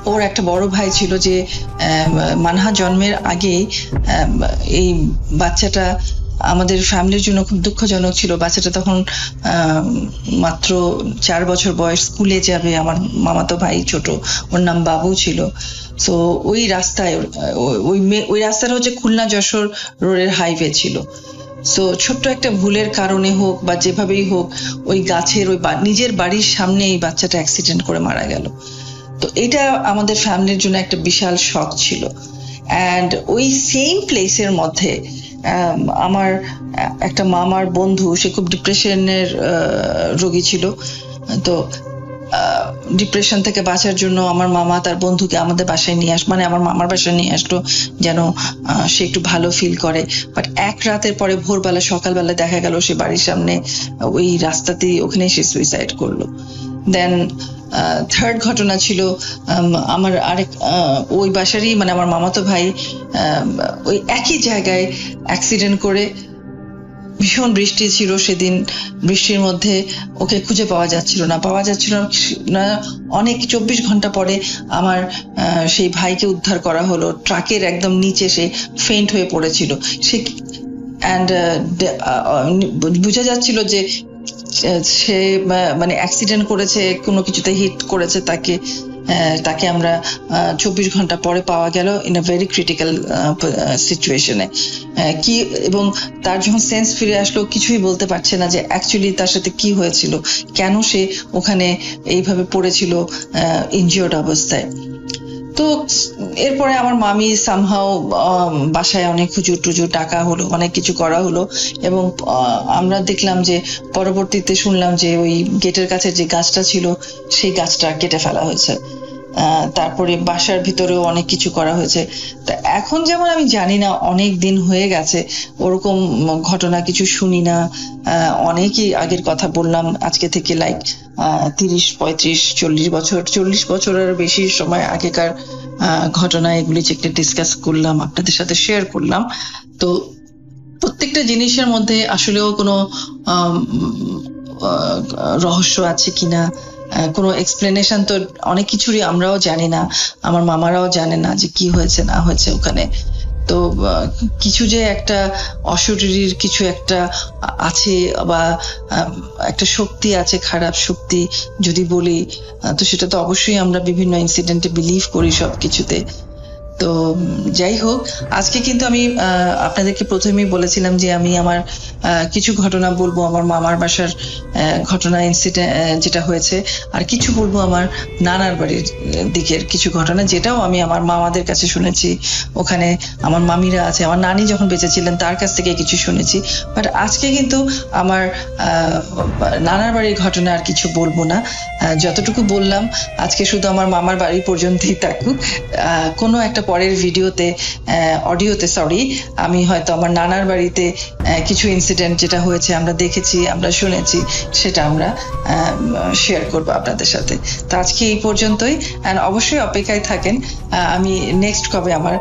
ওর একটা বড় ভাই ছিল যে মানহা জন্মের আগেই এই বাচ্চাটা আমাদের ফ্যামিলির জন্য খুব দুঃখজনক ছিল। বাচ্চাটা তখন মাত্র 4 বছর বয়স, স্কুলে যাবে। আমার মামাতো ভাই ছোট, ওর নাম বাবু ছিল। তো ওই রাস্তায় ওই রাস্তাটা হচ্ছে খুলনা যশোর রোডের হাইওয়ে ছিল। তো ছোট্ট একটা ভুলের কারণে হোক বা যেভাবেই হোক, ওই গাছের ওই নিজের বাড়ির সামনে এই বাচ্চাটা অ্যাক্সিডেন্ট করে মারা গেল। তো এটা আমাদের ফ্যামিলির জন্য একটা বিশাল শক ছিল। অ্যান্ড ওই সেম প্লেসের মধ্যে আমার একটা মামার বন্ধু, সে খুব ডিপ্রেশনের রোগী ছিল। তো ডিপ্রেশন থেকে বাঁচার জন্য আমার মামা তার বন্ধুকে আমাদের বাসায় নিয়ে মানে আমার মামার বাসায় নিয়ে আসলো, যেন সে একটু ভালো ফিল করে। বাট এক রাতের পরে ভোরবেলা সকালবেলা দেখা গেল সে বাড়ির সামনে ওই রাস্তাতেই ওখানে সে সুইসাইড করলো। দেন থার্ড ঘটনা ছিল আমার আরেক ওই বাসারই, মানে আমার মামাতো ভাই ওই একই জায়গায় অ্যাক্সিডেন্ট করে, ভীষণ বৃষ্টি ছিল সেদিন, বৃষ্টির মধ্যে ওকে খুঁজে পাওয়া যাচ্ছিল না। অনেক 24 ঘন্টা পরে আমার সেই ভাইকে উদ্ধার করা হলো। ট্রাকের একদম নিচে সে ফেন্ট হয়ে পড়েছিল। সে অ্যান্ড বোঝা যাচ্ছিল যে সে মানে অ্যাক্সিডেন্ট করেছে, কোনো কিছুতে হিট করেছে তাকে আমরা 24 ঘন্টা পরে পাওয়া গেল ইন আ ভেরি ক্রিটিক্যাল সিচুয়েশনে। কি এবং তার যখন সেন্স ফিরে আসলো, কিছুই বলতে পারছে না যে অ্যাকচুয়ালি তার সাথে কি হয়েছিল, কেন সে ওখানে এইভাবে পড়েছিল ইনজিওর্ড অবস্থায়। তো এরপরে আমার মামি সামহাও বাসায় অনেক হুজুর টুজুর টাকা হলো, অনেক কিছু করা হলো, এবং আমরা দেখলাম যে পরবর্তীতে শুনলাম যে ওই গেটের কাছে যে গাছটা ছিল সেই গাছটা কেটে ফেলা হয়েছে। তারপরে বাসার ভিতরেও অনেক কিছু করা হয়েছে। তা এখন যেমন আমি জানি না, অনেক দিন হয়ে গেছে, ওরকম ঘটনা কিছু শুনি না। অনেকই আগের কথা বললাম, আজকে থেকে লাইক 30, 35, 40 বছরের বেশি সময় আগেকার ঘটনা, এগুলি একটা ডিসকাস করলাম, আপনাদের সাথে শেয়ার করলাম। তো প্রত্যেকটা জিনিসের মধ্যে আসলেও কোনো রহস্য আছে কিনা, কোনো এক্সপ্লেনেশন তো অনেক কিছুরই আমরাও জানি না, আমার মামারাও জানে না যে কি হয়েছে না হয়েছে ওখানে। তো কিছু যে একটা অশরীরীর কিছু একটা আছে বা একটা শক্তি আছে, খারাপ শক্তি যদি বলি, তো সেটা তো অবশ্যই আমরা বিভিন্ন ইনসিডেন্টে বিলিভ করি সবকিছুতে। তো যাই হোক, আজকে কিন্তু আমি আপনাদেরকে প্রথমেই বলেছিলাম যে আমি আমার কিছু ঘটনা বলবো, আমার মামার বাসার ঘটনা, ইনসিডেন্ট যেটা হয়েছে, আর কিছু বলবো আমার নানার বাড়ির দিকের কিছু ঘটনা, যেটাও আমি আমার মামাদের কাছে শুনেছি। ওখানে আমার মামিরা আছে, আমার নানি যখন বেঁচে ছিলেন তার কাছ থেকে কিছু শুনেছি। বাট আজকে কিন্তু আমার নানার বাড়ির ঘটনা আর কিছু বলবো না। যতটুকু বললাম আজকে শুধু আমার মামার বাড়ি পর্যন্তই থাকুক। কোনো একটা পরের ভিডিওতে, অডিওতে আমি হয়তো আমার নানার বাড়িতে কিছু ইনসিডেন্ট যেটা হয়েছে, আমরা দেখেছি, আমরা শুনেছি, সেটা আমরা শেয়ার করবো আপনাদের সাথে। তো আজকে এই পর্যন্তই। অবশ্যই অপেক্ষায় থাকেন, আমি নেক্সট কবে আমার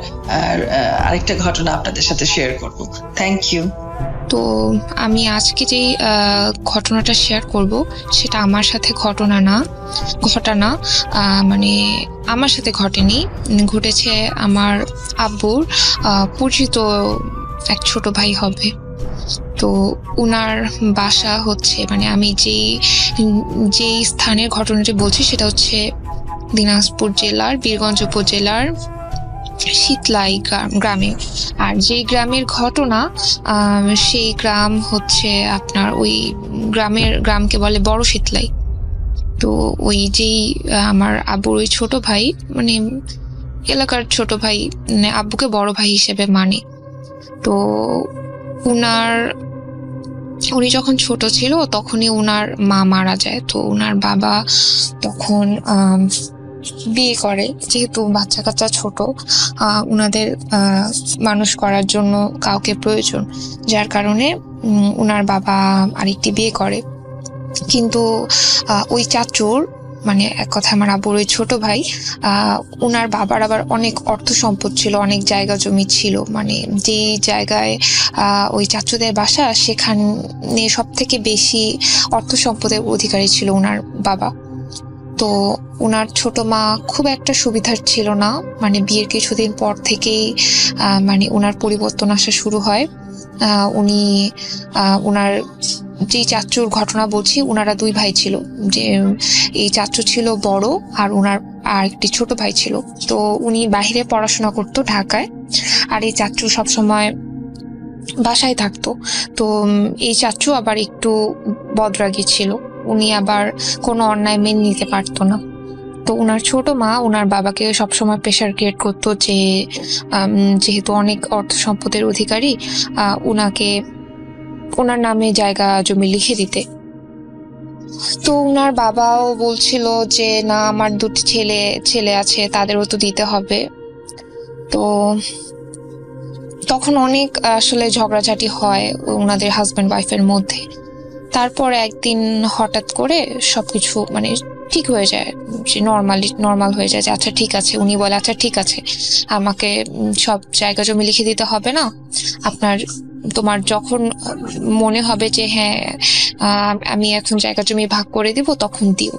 আরেকটা ঘটনা আপনাদের সাথে শেয়ার করব। Thank you. তো আমি আজকে যে ঘটনাটা শেয়ার করব সেটা আমার সাথে ঘটনা, মানে আমার সাথে ঘটেনি, ঘটেছে আমার আব্বুর পরিচিত এক ছোট ভাই হবে। তো উনার বাসা হচ্ছে, মানে আমি যেই স্থানের ঘটনাটি বলছি সেটা হচ্ছে দিনাজপুর জেলার বীরগঞ্জ উপজেলার শীতলাই গ্রামে। আর যে গ্রামের ঘটনা, সেই গ্রাম হচ্ছে আপনার ওই গ্রামকে বলে বড় শীতলাই। তো ওই যেই আমার আব্বুর ওই ছোট ভাই, মানে এলাকার ছোট ভাই, মানে আব্বুকে বড় ভাই হিসেবে মানে। তো উনি যখন ছোট ছিল তখনই উনার মা মারা যায়। তো উনার বাবা তখন বিয়ে করে, যেহেতু বাচ্চা কাচ্চা ছোট, উনাদের মানুষ করার জন্য কাউকে প্রয়োজন, যার কারণে উনার বাবা আরেকটি বিয়ে করে। কিন্তু ওই চাচুর, মানে এক কথা আমার আব্বুর ওই ছোট ভাই, উনার বাবার আবার অনেক অর্থ সম্পদ ছিল, অনেক জায়গা জমি ছিল। মানে যে জায়গায় ওই চাচুদের বাসা, সেখানে সব থেকে বেশি অর্থ সম্পদের অধিকারী ছিল উনার বাবা। তো উনার ছোট মা খুব একটা সুবিধার ছিল না, মানে বিয়ের কিছুদিন পর থেকেই মানে উনার পরিবর্তন আসা শুরু হয়। উনার যে চাচুর ঘটনা বলছি, উনারা দুই ভাই ছিল, যে এই চাচু ছিল বড় আর উনার আর একটি ছোট ভাই ছিল। তো উনি বাহিরে পড়াশোনা করতো ঢাকায়, আর এই চাচু সবসময় বাসায় থাকতো। তো এই চাচু আবার একটু বদরাগী ছিল, উনি আবার কোনো অন্যায় মেনে নিতে পারতো না। তো উনার ছোট মা উনার বাবাকে সবসময় প্রেশার ক্রিয়েট করতো যে যেহেতু অনেক অর্থ সম্পদের অধিকারী, ওনার নামে জায়গা জমি লিখে দিতে। তো উনার বাবাও বলছিল যে না, আমার দুটি ছেলে আছে, তাদেরও তো দিতে হবে। তো তখন অনেক আসলে ঝগড়াঝাটি হয় ওনাদের হাজব্যান্ড ওয়াইফের মধ্যে। তারপর একদিন হঠাৎ করে সবকিছু মানে ঠিক হয়ে যায়, যে নর্মাল হয়ে যায়, যে আচ্ছা ঠিক আছে, উনি বলে আচ্ছা ঠিক আছে, আমাকে সব জায়গা জমি লিখে দিতে হবে না, তোমার যখন মনে হবে যে হ্যাঁ আমি এখন জায়গা জমি ভাগ করে দিব তখন দিও।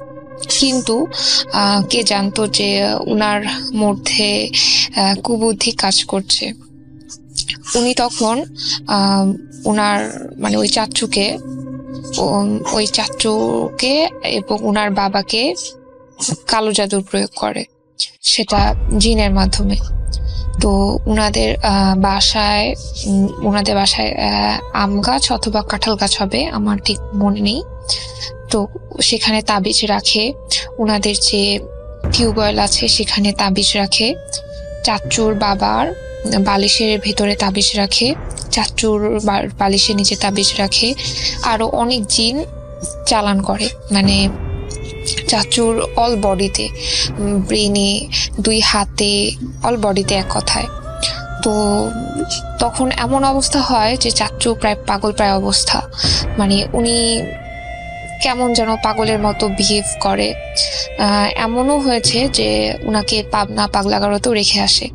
কিন্তু কে জানতো যে উনার মধ্যে কুবুদ্ধি কাজ করছে। উনি তখন উনার মানে ওই চাচুকে এবং উনার বাবাকে কালো জাদুর প্রয়োগ করে, সেটা জিনের মাধ্যমে। তো উনাদের বাসায় আম গাছ অথবা কাঁঠাল গাছ হবে, আমার ঠিক মনে নেই। তো সেখানে তাবিজ রাখে, উনাদের যে টিউবওয়েল আছে সেখানে তাবিজ রাখে, চাচুর বাবার বালিশের ভেতরে তাবিজ রাখে, চাচুর বালিশের নিচে তাবিজ রাখে, আরো অনেক জিন চালান করে। মানে চাচুর অল বডিতে, ব্রেনে, 2 হাতে, অল বডিতে এক কথায়। তো তখন এমন অবস্থা হয় যে চাচু প্রায় পাগল প্রায় অবস্থা, মানে উনি কেমন যেন পাগলের মতো বিহেভ করে। এমনও হয়েছে যে উনাকে পাবনা পাগলাগারতেও রেখে আসে।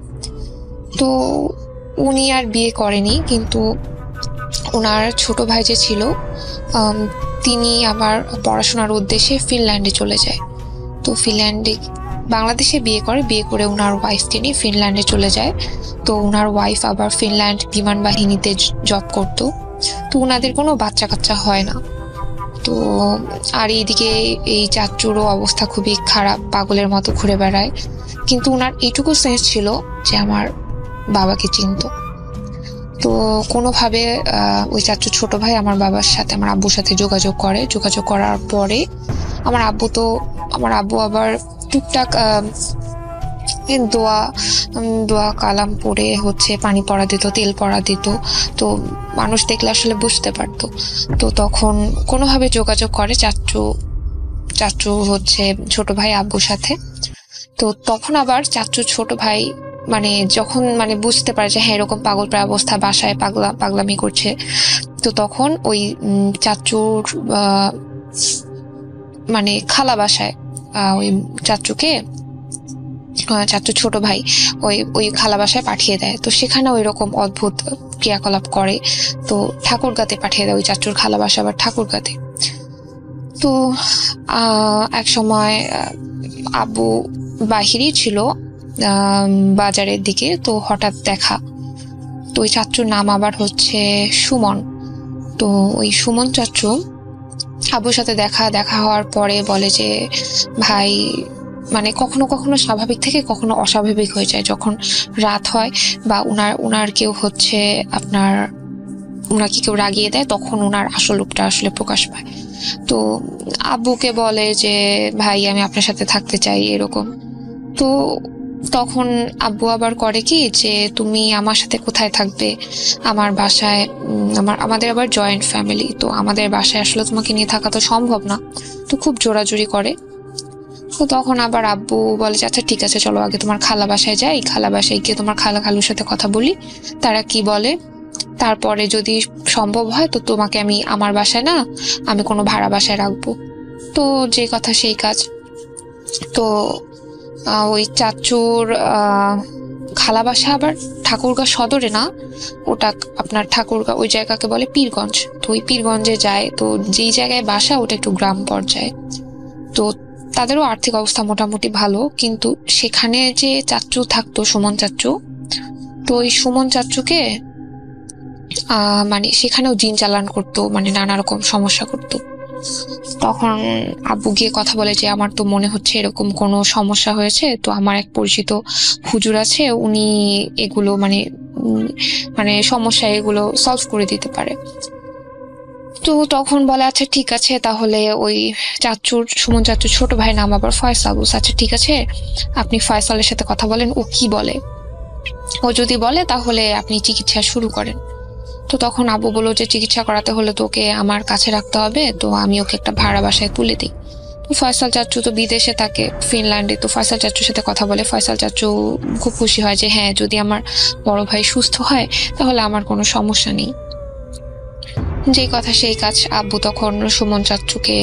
তো উনি আর বিয়ে করেনি, কিন্তু ওনার ছোট ভাই যে ছিল তিনি আবার পড়াশোনার উদ্দেশ্যে ফিনল্যান্ডে চলে যায়। তো ফিনল্যান্ডে, বাংলাদেশে বিয়ে করে ওনার ওয়াইফকে নিয়ে ফিনল্যান্ডে চলে যায়। তো ওনার ওয়াইফ আবার ফিনল্যান্ড বিমান বাহিনীতে জব করতো। তো ওনাদের কোনো বাচ্চা কাচ্চা হয় না। তো আর এইদিকে এই চাচুরও অবস্থা খুবই খারাপ, পাগলের মতো ঘুরে বেড়ায়। কিন্তু ওনার এইটুকু সেন্স ছিল যে আমার বাবাকে চিনত। তো কোনোভাবে ওই চাচুর ছোট ভাই আমার বাবার সাথে, আমার আব্বুর সাথে যোগাযোগ করার পরে আমার আব্বু আবার টুকটাক দোয়া কালাম পড়ে হচ্ছে পানি পড়া দিত, তেল পড়া দিত। তো মানুষ দেখলে আসলে বুঝতে পারতো। তো তখন কোনোভাবে যোগাযোগ করে চাচু হচ্ছে ছোট ভাই আব্বুর সাথে। তো তখন আবার চাচুর ছোট ভাই যখন বুঝতে পারে যে হ্যাঁ এরকম পাগল প্রায় অবস্থা, বাসায় পাগলামি করছে, তো তখন ওই চাচুর খালা বাসায় ওই চাচুর ছোট ভাই ওই খালা বাসায় পাঠিয়ে দেয়। তো সেখানে ওই রকম অদ্ভুত ক্রিয়াকলাপ করে। তো ঠাকুরগাতে পাঠিয়ে দেয়, ওই চাচুর খালা বাসা আবার ঠাকুরগাতে। তো এক সময় আব্বু বাহিরেই ছিল বাজারের দিকে, তো হঠাৎ দেখা। তো ওই চাচুর নাম আবার হচ্ছে সুমন। তো ওই সুমন চাচু আব্বুর সাথে দেখা হওয়ার পরে বলে যে ভাই, কখনো কখনো স্বাভাবিক থেকে কখনো অস্বাভাবিক হয়ে যায় যখন রাত হয়, বা উনার কেউ হচ্ছে উনাকে কেউ রাগিয়ে দেয়, তখন উনার আসল রূপটা আসলে প্রকাশ পায়। তো আব্বুকে বলে যে ভাই আমি আপনার সাথে থাকতে চাই এরকম। তো তখন আব্বু আবার করে কি যে তুমি আমার সাথে কোথায় থাকবে, আমার বাসায়, আমাদের আবার জয়েন্ট ফ্যামিলি, তো আমাদের বাসায় আসলে তোমাকে নিয়ে থাকা তো সম্ভব না। তো খুব জোরাজুরি করে। তো তখন আবার আব্বু বলে যে আচ্ছা ঠিক আছে চলো আগে তোমার খালা বাসায় যাই, খালা বাসায় গিয়ে তোমার খালুর সাথে কথা বলি, তারা কি বলে, তারপরে যদি সম্ভব হয় তো তোমাকে আমি আমার বাসায় না, আমি কোনো ভাড়া বাসায় রাখবো। তো যে কথা সেই কাজ। তো ওই চাচুর খালা বাসা আবার ঠাকুরগাঁ সদরে না, ওটা আপনার ঠাকুরগাঁ ওই জায়গাকে বলে পীরগঞ্জ। তো ওই পীরগঞ্জে যায়, তো যেই জায়গায় বাসা ওটা একটু গ্রাম পর্যায়ে। তো তাদেরও আর্থিক অবস্থা মোটামুটি ভালো, কিন্তু সেখানে যে চাচু থাকতো সুমন চাচু, তো ওই সুমন চাচুকে সেখানেও জিন চালান করতো, নানা রকম সমস্যা করতো। তখন আব্বু গিয়ে কথা বলে যে আমার তো মনে হচ্ছে এরকম কোনো সমস্যা হয়েছে, তো আমার এক পরিচিত হুজুর আছে, উনি এগুলো সমস্যা এগুলো সলভ করে দিতে পারে। তো তখন বলে আচ্ছা ঠিক আছে, তাহলে ওই সুমন চাচুর ছোট ভাই নাম আবার ফয়সাল। আচ্ছা ঠিক আছে, আপনি ফয়সালের সাথে কথা বলেন, ও কি বলে, ও যদি বলে তাহলে আপনি চিকিৎসা শুরু করেন। তো তখন আব্বু বললো যে চিকিৎসা করাতে হলে তোকে আমার কাছে রাখতে হবে, তো আমি ওকে একটা ভাড়া বাসায় তুলে দিই। তো ফয়সাল চাচু তো বিদেশে থাকে, ফিনল্যান্ডে। তো ফয়সাল চাচুর সাথে কথা বলে, ফয়সাল চাচু খুব খুশি হয় যে হ্যাঁ যদি আমার বড় ভাই সুস্থ হয় তাহলে আমার কোনো সমস্যা নেই। যেই কথা সেই কাজ। আব্বু তখন সুমন চাচুকে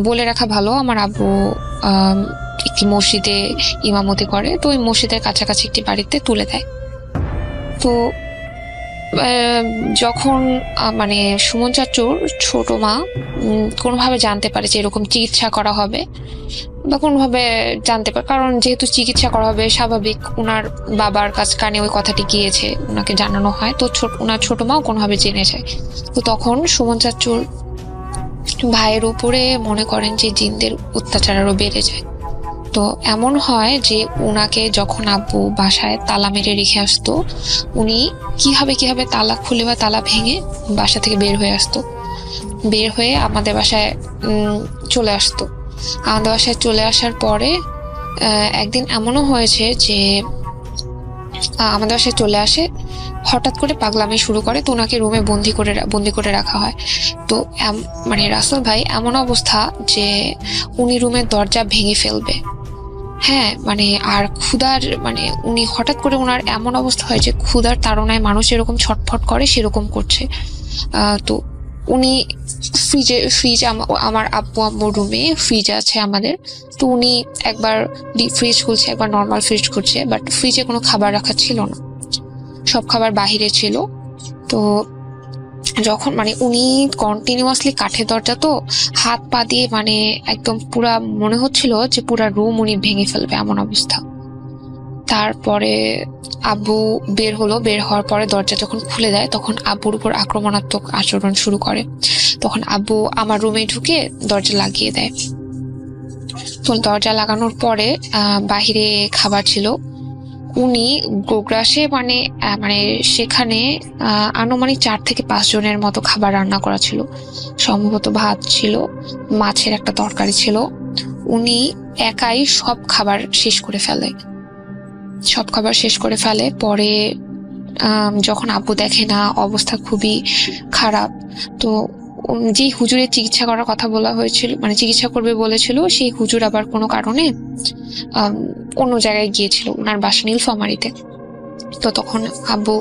বলে রাখা ভালো, আমার আব্বু একটি মসজিদে ইমামতি করে, তো ওই মসজিদের কাছাকাছি একটি বাড়িতে তুলে দেয়। তো যখন সুমন চাচুর ছোট মা কোনোভাবে জানতে পারে যে এরকম চিকিৎসা করা হবে, বা কোনোভাবে জানতে পারে, কারণ যেহেতু চিকিৎসা করা হবে স্বাভাবিক ওনার বাবার কানে ওই কথাটি গিয়েছে, ওনাকে জানানো হয়, তো ওনার ছোট মাও কোনোভাবে জেনে যায়। তো তখন সুমন চাচুর ভাইয়ের উপরে মনে করেন যে জিনদের অত্যাচার আরো বেড়ে যায়। তো এমন হয় যে উনাকে যখন আব্বু বাসায় তালা মেরে রেখে আসতো, উনি কিভাবে তালা খুলে বা তালা ভেঙে বাসা থেকে বের হয়ে আমাদের বাসায় চলে আসতো। আমাদের বাসায় চলে আসার পরে একদিন এমনও হয়েছে যে আমাদের বাসায় চলে আসে, হঠাৎ করে পাগলামি শুরু করে। তো ওনাকে রুমে বন্দি করে রাখা হয়। তো মানে রাসেল ভাই এমন অবস্থা যে উনি রুমের দরজা ভেঙে ফেলবে। হ্যাঁ, মানে আর ক্ষুধার মানে উনি হঠাৎ করে ওনার এমন অবস্থা হয় যে ক্ষুধার তাড়নায় মানুষ এরকম ছটফট করে সেরকম করছে। তো উনি ফ্রিজ আমার আব্বু আম্মুর রুমে ফ্রিজ আছে আমাদের। তো উনি একবার ডিপ ফ্রিজ খুলছে, একবার নর্মাল ফ্রিজ খুলছে, বাট ফ্রিজে কোনো খাবার রাখা ছিল না, সব খাবার বাহিরে ছিল। তো যখন মানে উনি কন্টিনিউয়াসলি কাঠের দরজা, তো হাত পা দিয়ে মানে একদম পুরা মনে হচ্ছিল যে পুরা রুম উনি ভেঙে ফেলবে এমন অবস্থা। তারপরে আব্বু বের হলো, বের হওয়ার পরে দরজা যখন খুলে দেয় তখন আব্বুর উপর আক্রমণাত্মক আচরণ শুরু করে। তখন আব্বু আমার রুমে ঢুকে দরজা লাগিয়ে দেয়। তো দরজা লাগানোর পরে বাহিরে খাবার ছিল। উনি গোগ্রাসে মানে সেখানে আনুমানিক 4 থেকে 5 জনের মতো খাবার রান্না করা ছিল। সম্ভবত ভাত ছিল, মাছের একটা তরকারি ছিল। উনি একাই সব খাবার শেষ করে ফেলে। পরে যখন আব্বু দেখে না অবস্থা খুবই খারাপ, তো যে হুজুরের চিকিৎসা করার কথা বলা হয়েছিল, মানে চিকিৎসা করবে বলেছিল, সেই হুজুর আবার কোনো কারণে অন্য জায়গায় গিয়েছিল, ওনার বাসা নীলফামারীতে। তো তখন আব্বু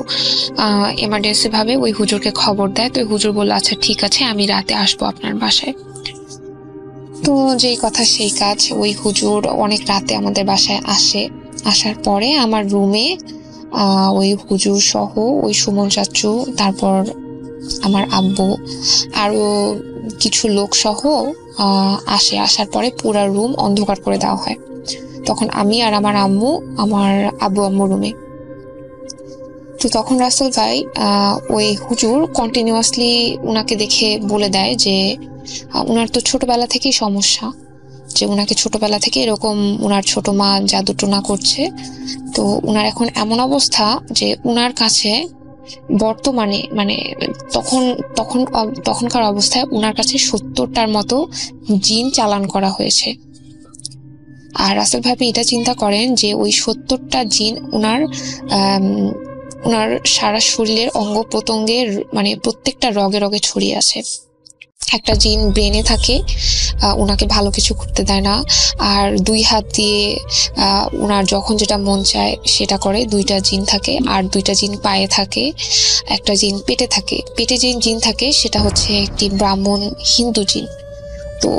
এমার্জেন্সি ভাবে ওই হুজুরকে খবর দেয়। তো ওই হুজুর বলল, আচ্ছা ঠিক আছে, আমি রাতে আসবো আপনার বাসায়। তো যেই কথা সেই কাজ, ওই হুজুর অনেক রাতে আমাদের বাসায় আসে। আসার পরে আমার রুমে ওই হুজুর সহ ওই সুমন চাচু, তারপর আমার আব্বু, আরো কিছু লোক সহ আসার পরে পুরা রুম অন্ধকার করে দেওয়া হয়। তখন আমি আর আমার আম্মু আমার আব্বু আম্মুর রুমে। তো তখন রাসেল ভাই ওই হুজুর কন্টিনিউয়াসলি উনাকে দেখে বলে দেয় যে উনার তো ছোটবেলা থেকেই সমস্যা, যে উনাকে ছোটবেলা থেকে এরকম উনার ছোট মা জাদু টোনা করছে। তো উনার এখন এমন অবস্থা যে উনার কাছে বর্তমানে মানে তখনকার অবস্থায় উনার কাছে 70টার মতো জিন চালান করা হয়েছে। আর রাসেল ভাই এটা চিন্তা করেন যে ওই 70টা জিন উনার সারা শরীরের অঙ্গ প্রত্যঙ্গের মানে প্রত্যেকটা রগে রগে ছড়িয়ে আছে। একটা জিন ব্রেনে থাকে, উনাকে ভালো কিছু করতে দেয় না। আর 2 হাত দিয়ে উনার যখন যেটা মন চায় সেটা করে। 2টা জিন থাকে। আর 2টা জিন পায়ে থাকে, একটা জিন পেটে থাকে। পেটে যে জিন থাকে সেটা হচ্ছে একটি ব্রাহ্মণ হিন্দু জিন। তো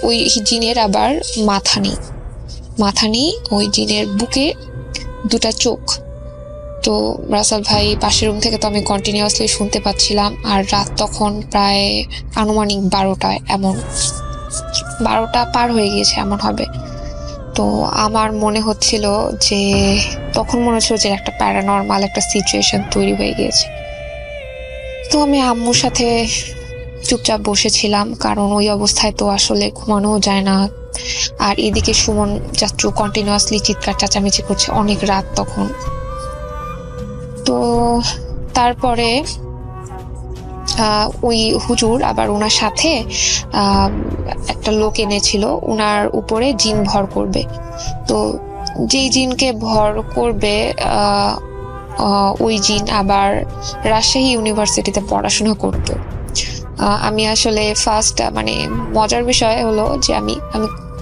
ওই জিনের আবার মাথা নেই। ওই জিনের বুকে 2টা চোখ। তো রাসেল ভাই পাশের রুম থেকে তো আমি কন্টিনিউয়াসলি শুনতে পাচ্ছিলাম। আর রাত তখন প্রায় আনুমানিক 12টা পার হয়ে গিয়েছে এমন হবে। তো আমার মনে হচ্ছিল যে একটা প্যারানর্মাল একটা সিচুয়েশন তৈরি হয়ে গিয়েছে। তো আমি আম্মুর সাথে চুপচাপ বসেছিলাম, কারণ ওই অবস্থায় তো আসলে ঘুমানো যায় না। আর এদিকে সুমন চাচু কন্টিনিউয়াসলি চিৎকার চেঁচামেচি করছে, অনেক রাত তখন। তো তারপরে ওই হুজুর আবার ওনার সাথে একটা লোক এনেছিল, ওনার উপরে জিন ভর করবে। তো যেই জিনকে ভর করবে ওই জিন আবার রাজশাহী ইউনিভার্সিটিতে পড়াশোনা করতো। আমি আসলে ফার্স্ট মানে মজার বিষয় হলো যে আমি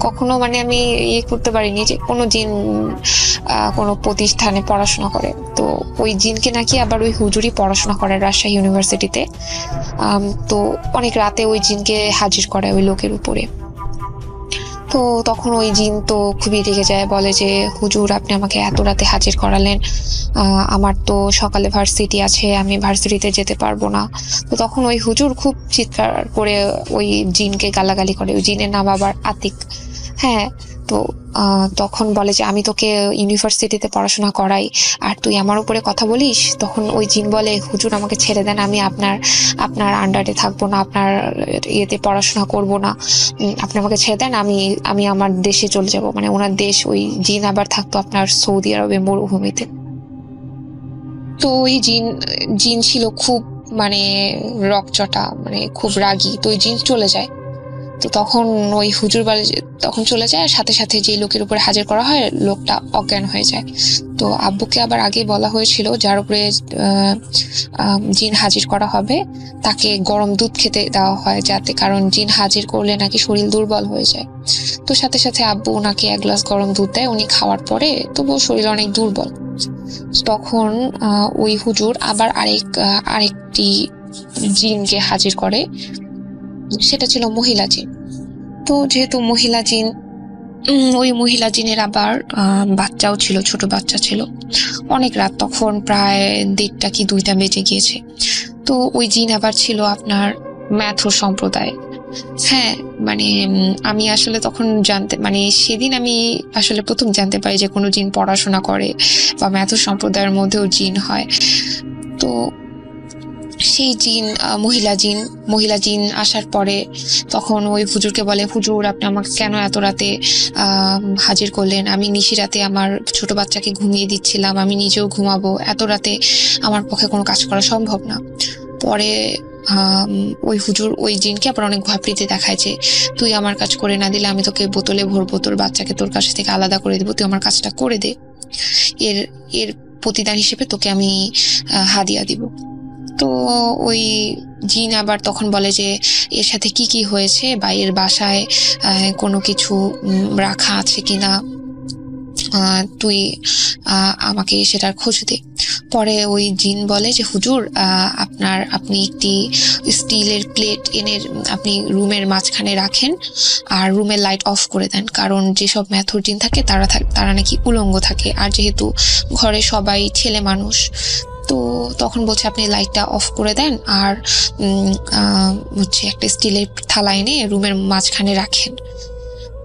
কখনো আমি করতে পারিনি যে কোনো জিন কোনো প্রতিষ্ঠানে পড়াশোনা করে। তো ওই জিনকে নাকি আবার ওই হুজুরই পড়াশোনা করে রাজশাহী ইউনিভার্সিটিতে। তো অনেক রাতে ওই জিনকে হাজির করে ওই লোকের উপরে। তো তখন ওই জিন তো খুবই রেগে যায়, বলে যে হুজুর আপনি আমাকে এত রাতে হাজির করালেন, আমার তো সকালে ভার্সিটি আছে, আমি ভার্সিটিতে যেতে পারবো না। তো তখন ওই হুজুর খুব চিৎকার করে ওই জিনকে গালাগালি করে। ওই জিনের নাম আবার আতিক। হ্যাঁ, তো তখন বলে যে আমি তোকে ইউনিভার্সিটিতে পড়াশোনা করাই আর তুই আমার উপরে কথা বলিস। তখন ওই জিন বলে হুজুর আমাকে ছেড়ে দেন, আমি আপনার আন্ডারে থাকবো না, আপনার ইয়েতে পড়াশোনা করব না, আপনি আমাকে ছেড়ে দেন, আমি আমার দেশে চলে যাব। মানে ওনার দেশ, ওই জিন আবার থাকতো আপনার সৌদি আরবে মরুভূমিতে। তো ওই জিন ছিল খুব রকচটা, খুব রাগী। তো ওই জিন চলে যায়। তো তখন ওই হুজুর বাড়ি তখন চলে যায়, আর সাথে সাথে যে লোকের উপরে হাজির করা হয় লোকটা অজ্ঞান হয়ে যায়। তো আব্বুকে আবার আগে বলা হয়েছিল যার উপরে জিন হাজির করা হবে তাকে গরম দুধ খেতে দেওয়া হয়, যাতে কারণ জিন হাজির করলে নাকি শরীর দুর্বল হয়ে যায়। তো সাথে সাথে আব্বু ওনাকে 1 গ্লাস গরম দুধ দেয়, উনি খাওয়ার পরে তবুও শরীর অনেক দুর্বল। তখন ওই হুজুর আবার আরেকটি জিনকে হাজির করে, সেটা ছিল মহিলা জিন। তো যেহেতু মহিলা জিন, ওই মহিলা জিনের আবার বাচ্চাও ছিল, ছোট বাচ্চা ছিল। অনেক রাত, তখন প্রায় 1:30 কি 2টা বেজে গিয়েছে। তো ওই জিন আবার ছিল আপনার ম্যাথর সম্প্রদায়। হ্যাঁ, মানে আমি আসলে তখন সেদিন আমি আসলে প্রথম জানতে পারি যে কোনো জিন পড়াশোনা করে বা ম্যাথর সম্প্রদায়ের মধ্যেও জিন হয়। তো সেই জিন মহিলা জিন আসার পরে তখন ওই হুজুরকে বলে, হুজুর আপনি আমাকে কেন এত রাতে হাজির করলেন? আমি নিশি রাতে আমার ছোট বাচ্চাকে ঘুমিয়ে দিচ্ছিলাম, আমি নিজেও ঘুমাবো, এত রাতে আমার পক্ষে কোনো কাজ করা সম্ভব না। পরে ওই হুজুর ওই জিনকে আবার অনেক ভয়প্রীতি দেখায় যে তুই আমার কাজ করে না দিলে আমি তোকে বোতলে ভরবো, তোর বাচ্চাকে তোর কাছ থেকে আলাদা করে দেবো, তুই আমার কাজটা করে দে, এর প্রতিদান হিসেবে তোকে আমি হাদিয়া দিব। তো ওই জিন আবার তখন বলে যে এর সাথে কি কি হয়েছে বা এর বাসায় কোনো কিছু রাখা আছে কিনা, তুই আমাকে সেটার খোঁজ দে। পরে ওই জিন বলে যে হুজুর আপনি একটি স্টিলের প্লেট এনে আপনি রুমের মাঝখানে রাখেন আর রুমের লাইট অফ করে দেন, কারণ যেসব ম্যাথর জিন থাকে তারা নাকি উলঙ্গ থাকে, আর যেহেতু ঘরে সবাই ছেলে মানুষ, তো তখন বলছে আপনি লাইটটা অফ করে দেন আর একটা স্টিলের থালা এনে রুমের মাঝখানে রাখেন।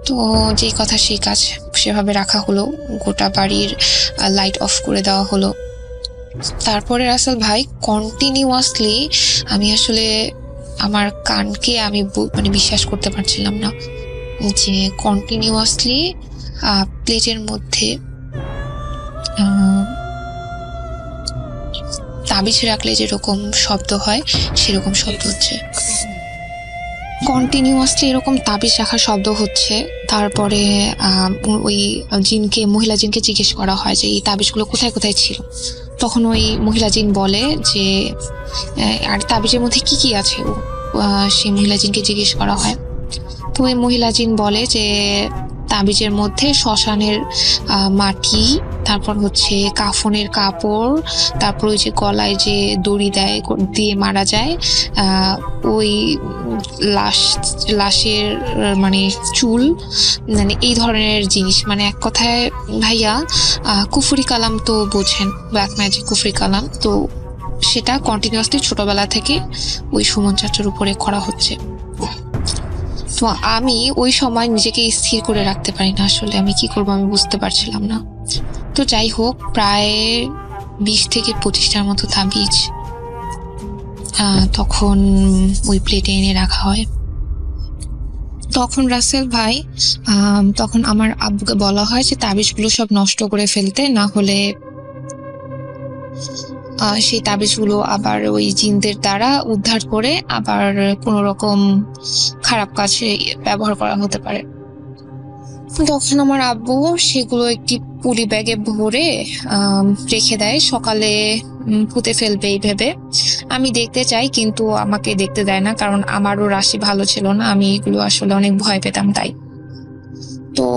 তো যেই কথা সেই কাজ, সেভাবে রাখা হলো, গোটা বাড়ির লাইট অফ করে দেওয়া হলো। তারপরে রাসেল ভাই কন্টিনিউয়াসলি আমি আসলে আমার কানকে আমি বিশ্বাস করতে পারছিলাম না যে কন্টিনিউয়াসলি প্লেটের মধ্যে তাবিজ রাখলে যেরকম শব্দ হয় সেরকম শব্দ হচ্ছে, কন্টিনিউয়াসলি এরকম তাবিজ রাখার শব্দ হচ্ছে। তারপরে ওই মহিলা জিনকে জিজ্ঞেস করা হয় যে এই তাবিজগুলো কোথায় কোথায় ছিল। তখন ওই মহিলা জিন বলে যে আর তাবিজের মধ্যে কি কি আছে, সেই মহিলা জিনকে জিজ্ঞেস করা হয়। তো ওই মহিলা জিন বলে যে তাবিজের মধ্যে শ্মশানের মাটি, তারপর কাফনের কাপড়, তারপর ওই যে গলায় যে দড়ি দিয়ে মারা যায় ওই লাশের চুল, এই ধরনের জিনিস, এক কথায় ভাইয়া কুফরি কালাম তো বোঝেন, ব্ল্যাক ম্যাজিক কুফরি কালাম, তো সেটা কন্টিনিউয়াসলি ছোটবেলা থেকে ওই সুমন চাচার উপরে করা হচ্ছে। তো আমি ওই সময় নিজেকে স্থির করে রাখতে পারি না, আসলে আমি কি করবো আমি বুঝতে পারছিলাম না। তো যাই হোক, প্রায় 20 থেকে 25টার মতো তাবিজ তখন ওই প্লেটে এনে রাখা হয়। তখন রাসেল ভাই তখন আমার আব্বুকে বলা হয় যে তাবিজগুলো সব নষ্ট করে ফেলতে, না হলে সেই তাবিজগুলো আবার ওই জিনদের দ্বারা উদ্ধার করে আবার কোনো রকম খারাপ কাজে ব্যবহার করা হতে পারে। তখন আমার আব্বু সেগুলো একটি পুলি ব্যাগে ভরে রেখে দেয়, সকালে পুঁতে ফেলবে এই ভেবে। আমি দেখতে চাই কিন্তু আমাকে দেখতে দেয় না, কারণ আমারও রাশি ভালো ছিল না, আমি এগুলো আসলে অনেক ভয় পেতাম তাই। তো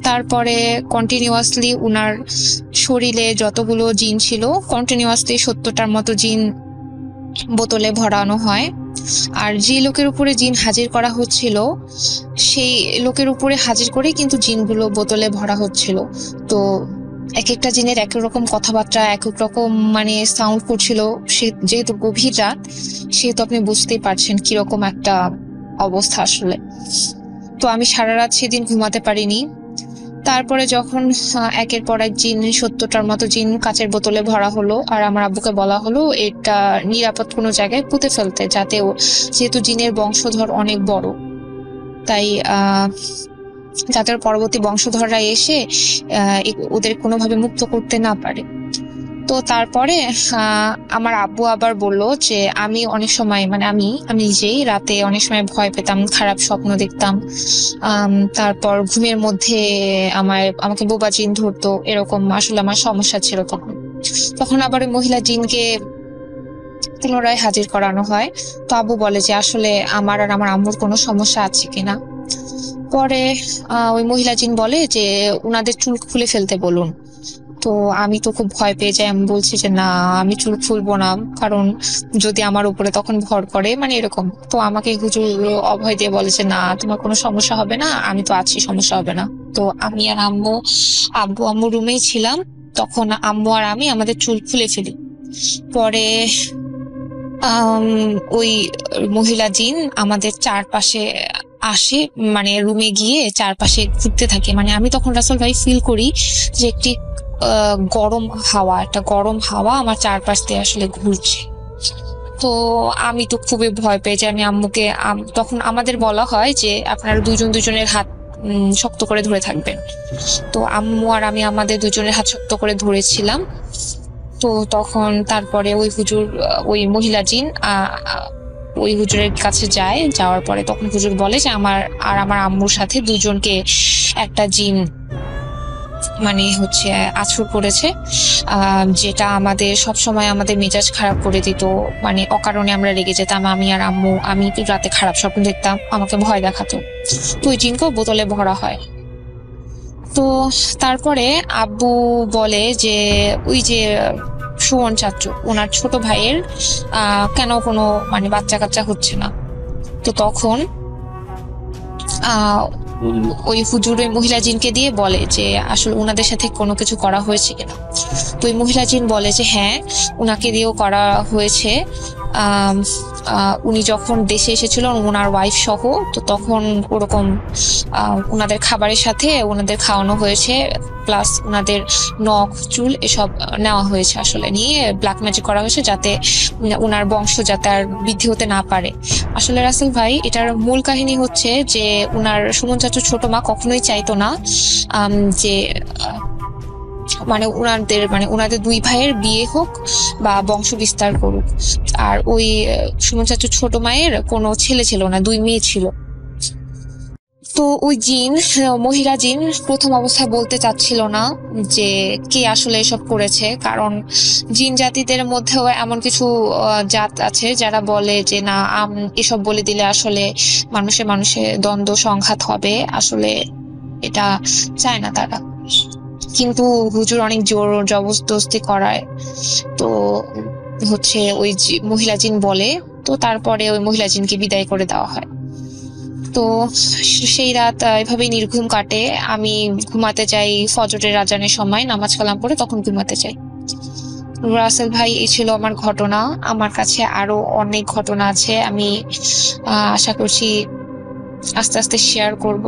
তারপরে কন্টিনিউয়াসলি উনার শরীরে যতগুলো জিন ছিল কন্টিনিউয়াসলি 70টার মতো জিন বোতলে ভরানো হয়। আর যে লোকের উপরে জিন হাজির করা হচ্ছিল সেই লোকের উপরে হাজির করে কিন্তু জিনগুলো বোতলে ভরা হচ্ছিল। তো এক একটা জিনের এক এক রকম কথাবার্তা, এক এক রকম সাউন্ড করছিল। সে যেহেতু গভীর রাত, সেহেতু আপনি বুঝতেই পারছেন কিরকম একটা অবস্থা আসলে। তো আমি সারা রাত সেদিন ঘুমাতে পারিনি। তারপরে যখন একের পর এক জিন 70টার মতো জিন কাচের বোতলে ভরা হলো, আর আমার আব্বুকে বলা হলো এটা নিরাপদ কোনো জায়গায় পুঁতে ফেলতে, যেহেতু জিনের বংশধর অনেক বড়, তাই যাতে পরবর্তী বংশধররা এসে ওদের কোনোভাবে মুক্ত করতে না পারে। তো তারপরে আমার আব্বু আবার বলল যে আমি অনেক সময় মানে আমি নিজেই রাতে অনেক সময় ভয় পেতাম, খারাপ স্বপ্ন দেখতাম, তারপর ঘুমের মধ্যে আমাকে বোবা জিন ধরতো, এরকম আসলে আমার সমস্যা ছিল তখন আবার ওই মহিলা জিনকে পুনরায় হাজির করানো হয়। তো আব্বু বলে যে আসলে আমার আর আমার আম্মুর কোনো সমস্যা আছে কিনা। পরে ওই মহিলা জিন বলে যে উনাদের চুল খুলে ফেলতে বলুন। তো আমি তো খুব ভয় পেয়ে যাই, আমি বলছি যে না আমি চুল খুলবো না, কারণ যদি আমার উপরে তখন ভর করে মানে এরকম। তো আমাকে হুজুর অভয় দিয়ে বলে যে না তোমার কোনো সমস্যা হবে না, আমি তো আছি, সমস্যা হবে না। তো আমি আর আম্মু রুমেই ছিলাম, তখন আম্মু আর আমি আমাদের চুল খুলে ফেলি। পরে ওই মহিলা জিন আমাদের চারপাশে আসে, মানে রুমে গিয়ে চারপাশে ঘুরতে থাকে। মানে আমি তখন রাসেল ভাই ফিল করি যে একটা গরম হাওয়া আমার চারপাশ দিয়ে আসলে ঘুরছে। তো আমি তো খুবই ভয় পেয়ে যাই। আমি আম্মুকে তখন আমাদের বলা হয় যে আপনারা দুজনের হাত শক্ত করে ধরে থাকবেন। তো আম্মু আর আমি আমাদের দুজনের হাত শক্ত করে ধরেছিলাম। তো তখন তারপরে ওই মহিলা জিন ওই হুজুরের কাছে যাওয়ার পরে তখন হুজুর বলে যে আমার আম্মুর সাথে দুজনকে একটা জিন মানে আছর করেছে, যেটা আমাদের সবসময় আমাদের মেজাজ খারাপ করে দিত। মানে অকারণে আমরা রেগে যেতাম, আমি আর আম্মু। আমি রাতে খারাপ স্বপ্ন দেখতাম, আমাকে ভয় দেখাতো। তো ওই জিনকেও বোতলে ভরা হয়। তো তারপরে আব্বু বলে যে ওই যে সুমন চাচু, ওনার ছোট ভাইয়ের কেন কোনো মানে বাচ্চা কাচ্চা হচ্ছে না। তো তখন ওই হুজুর ওই মহিলা জিনকে দিয়ে বলে যে আসলে ওনাদের সাথে কোনো কিছু করা হয়েছে কিনা। তো ওই মহিলা জিন বলে যে হ্যাঁ ওনাকে দিয়েও করা হয়েছে। উনি যখন দেশে এসেছিল ওনার ওয়াইফ সহ, তো তখন ওরকম ওনাদের খাবারের সাথে ওনাদের খাওয়ানো হয়েছে, প্লাস ওনাদের নখ চুল এসব নেওয়া হয়েছে, আসলে নিয়ে ব্ল্যাক ম্যাজিক করা হয়েছে যাতে ওনার বংশ যাতে আর বৃদ্ধি হতে না পারে। আসলে রাসেল ভাই এটার মূল কাহিনী হচ্ছে যে ওনার সুমন চাচুর ছোট মা কখনোই চাইতো না যে ওনাদের দুই ভাইয়ের বিয়ে হোক বা বংশ বিস্তার করুক। আর ওই সুমন চাচুর ছোট মায়ের কোনো ছেলে ছিল না, দুই মেয়ে ছিল। তো ওই মহিলা জিন প্রথম অবস্থায় বলতে চাচ্ছিল না যে কে আসলে এসব করেছে, কারণ জিন জাতিদের মধ্যেও এমন কিছু জাত আছে যারা বলে যে না এসব বলে দিলে আসলে মানুষে দ্বন্দ্ব সংঘাত হবে, আসলে এটা চায় না তারা। কিন্তু হুজুর অনেক জোর জবরদস্তি করায়। তো ওই মহিলা জিন বলে, তো তারপরে ওই মহিলা জিনকে বিদায় করে দেওয়া হয়। তো সেই রাত এভাবেই নির্ঘুম কাটে। আমি ঘুমাতে যাই ফজরের আজানের সময়, নামাজ কালাম পড়ে তখন ঘুমাতে যাই। রাসেল ভাই এই ছিল আমার ঘটনা। আমার কাছে আরো অনেক ঘটনা আছে, আমি আশা করছি আস্তে আস্তে শেয়ার করব।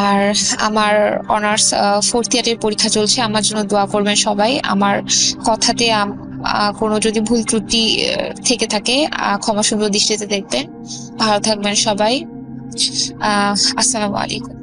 আর আমার অনার্স 4th ইয়ারের পরীক্ষা চলছে, আমার জন্য দোয়া করবেন সবাই। আমার কথাতে কোনো যদি ভুল ত্রুটি থেকে থাকে ক্ষমা সুন্দর দৃষ্টিতে দেখবেন। ভালো থাকবেন সবাই। আসসালামু আলাইকুম।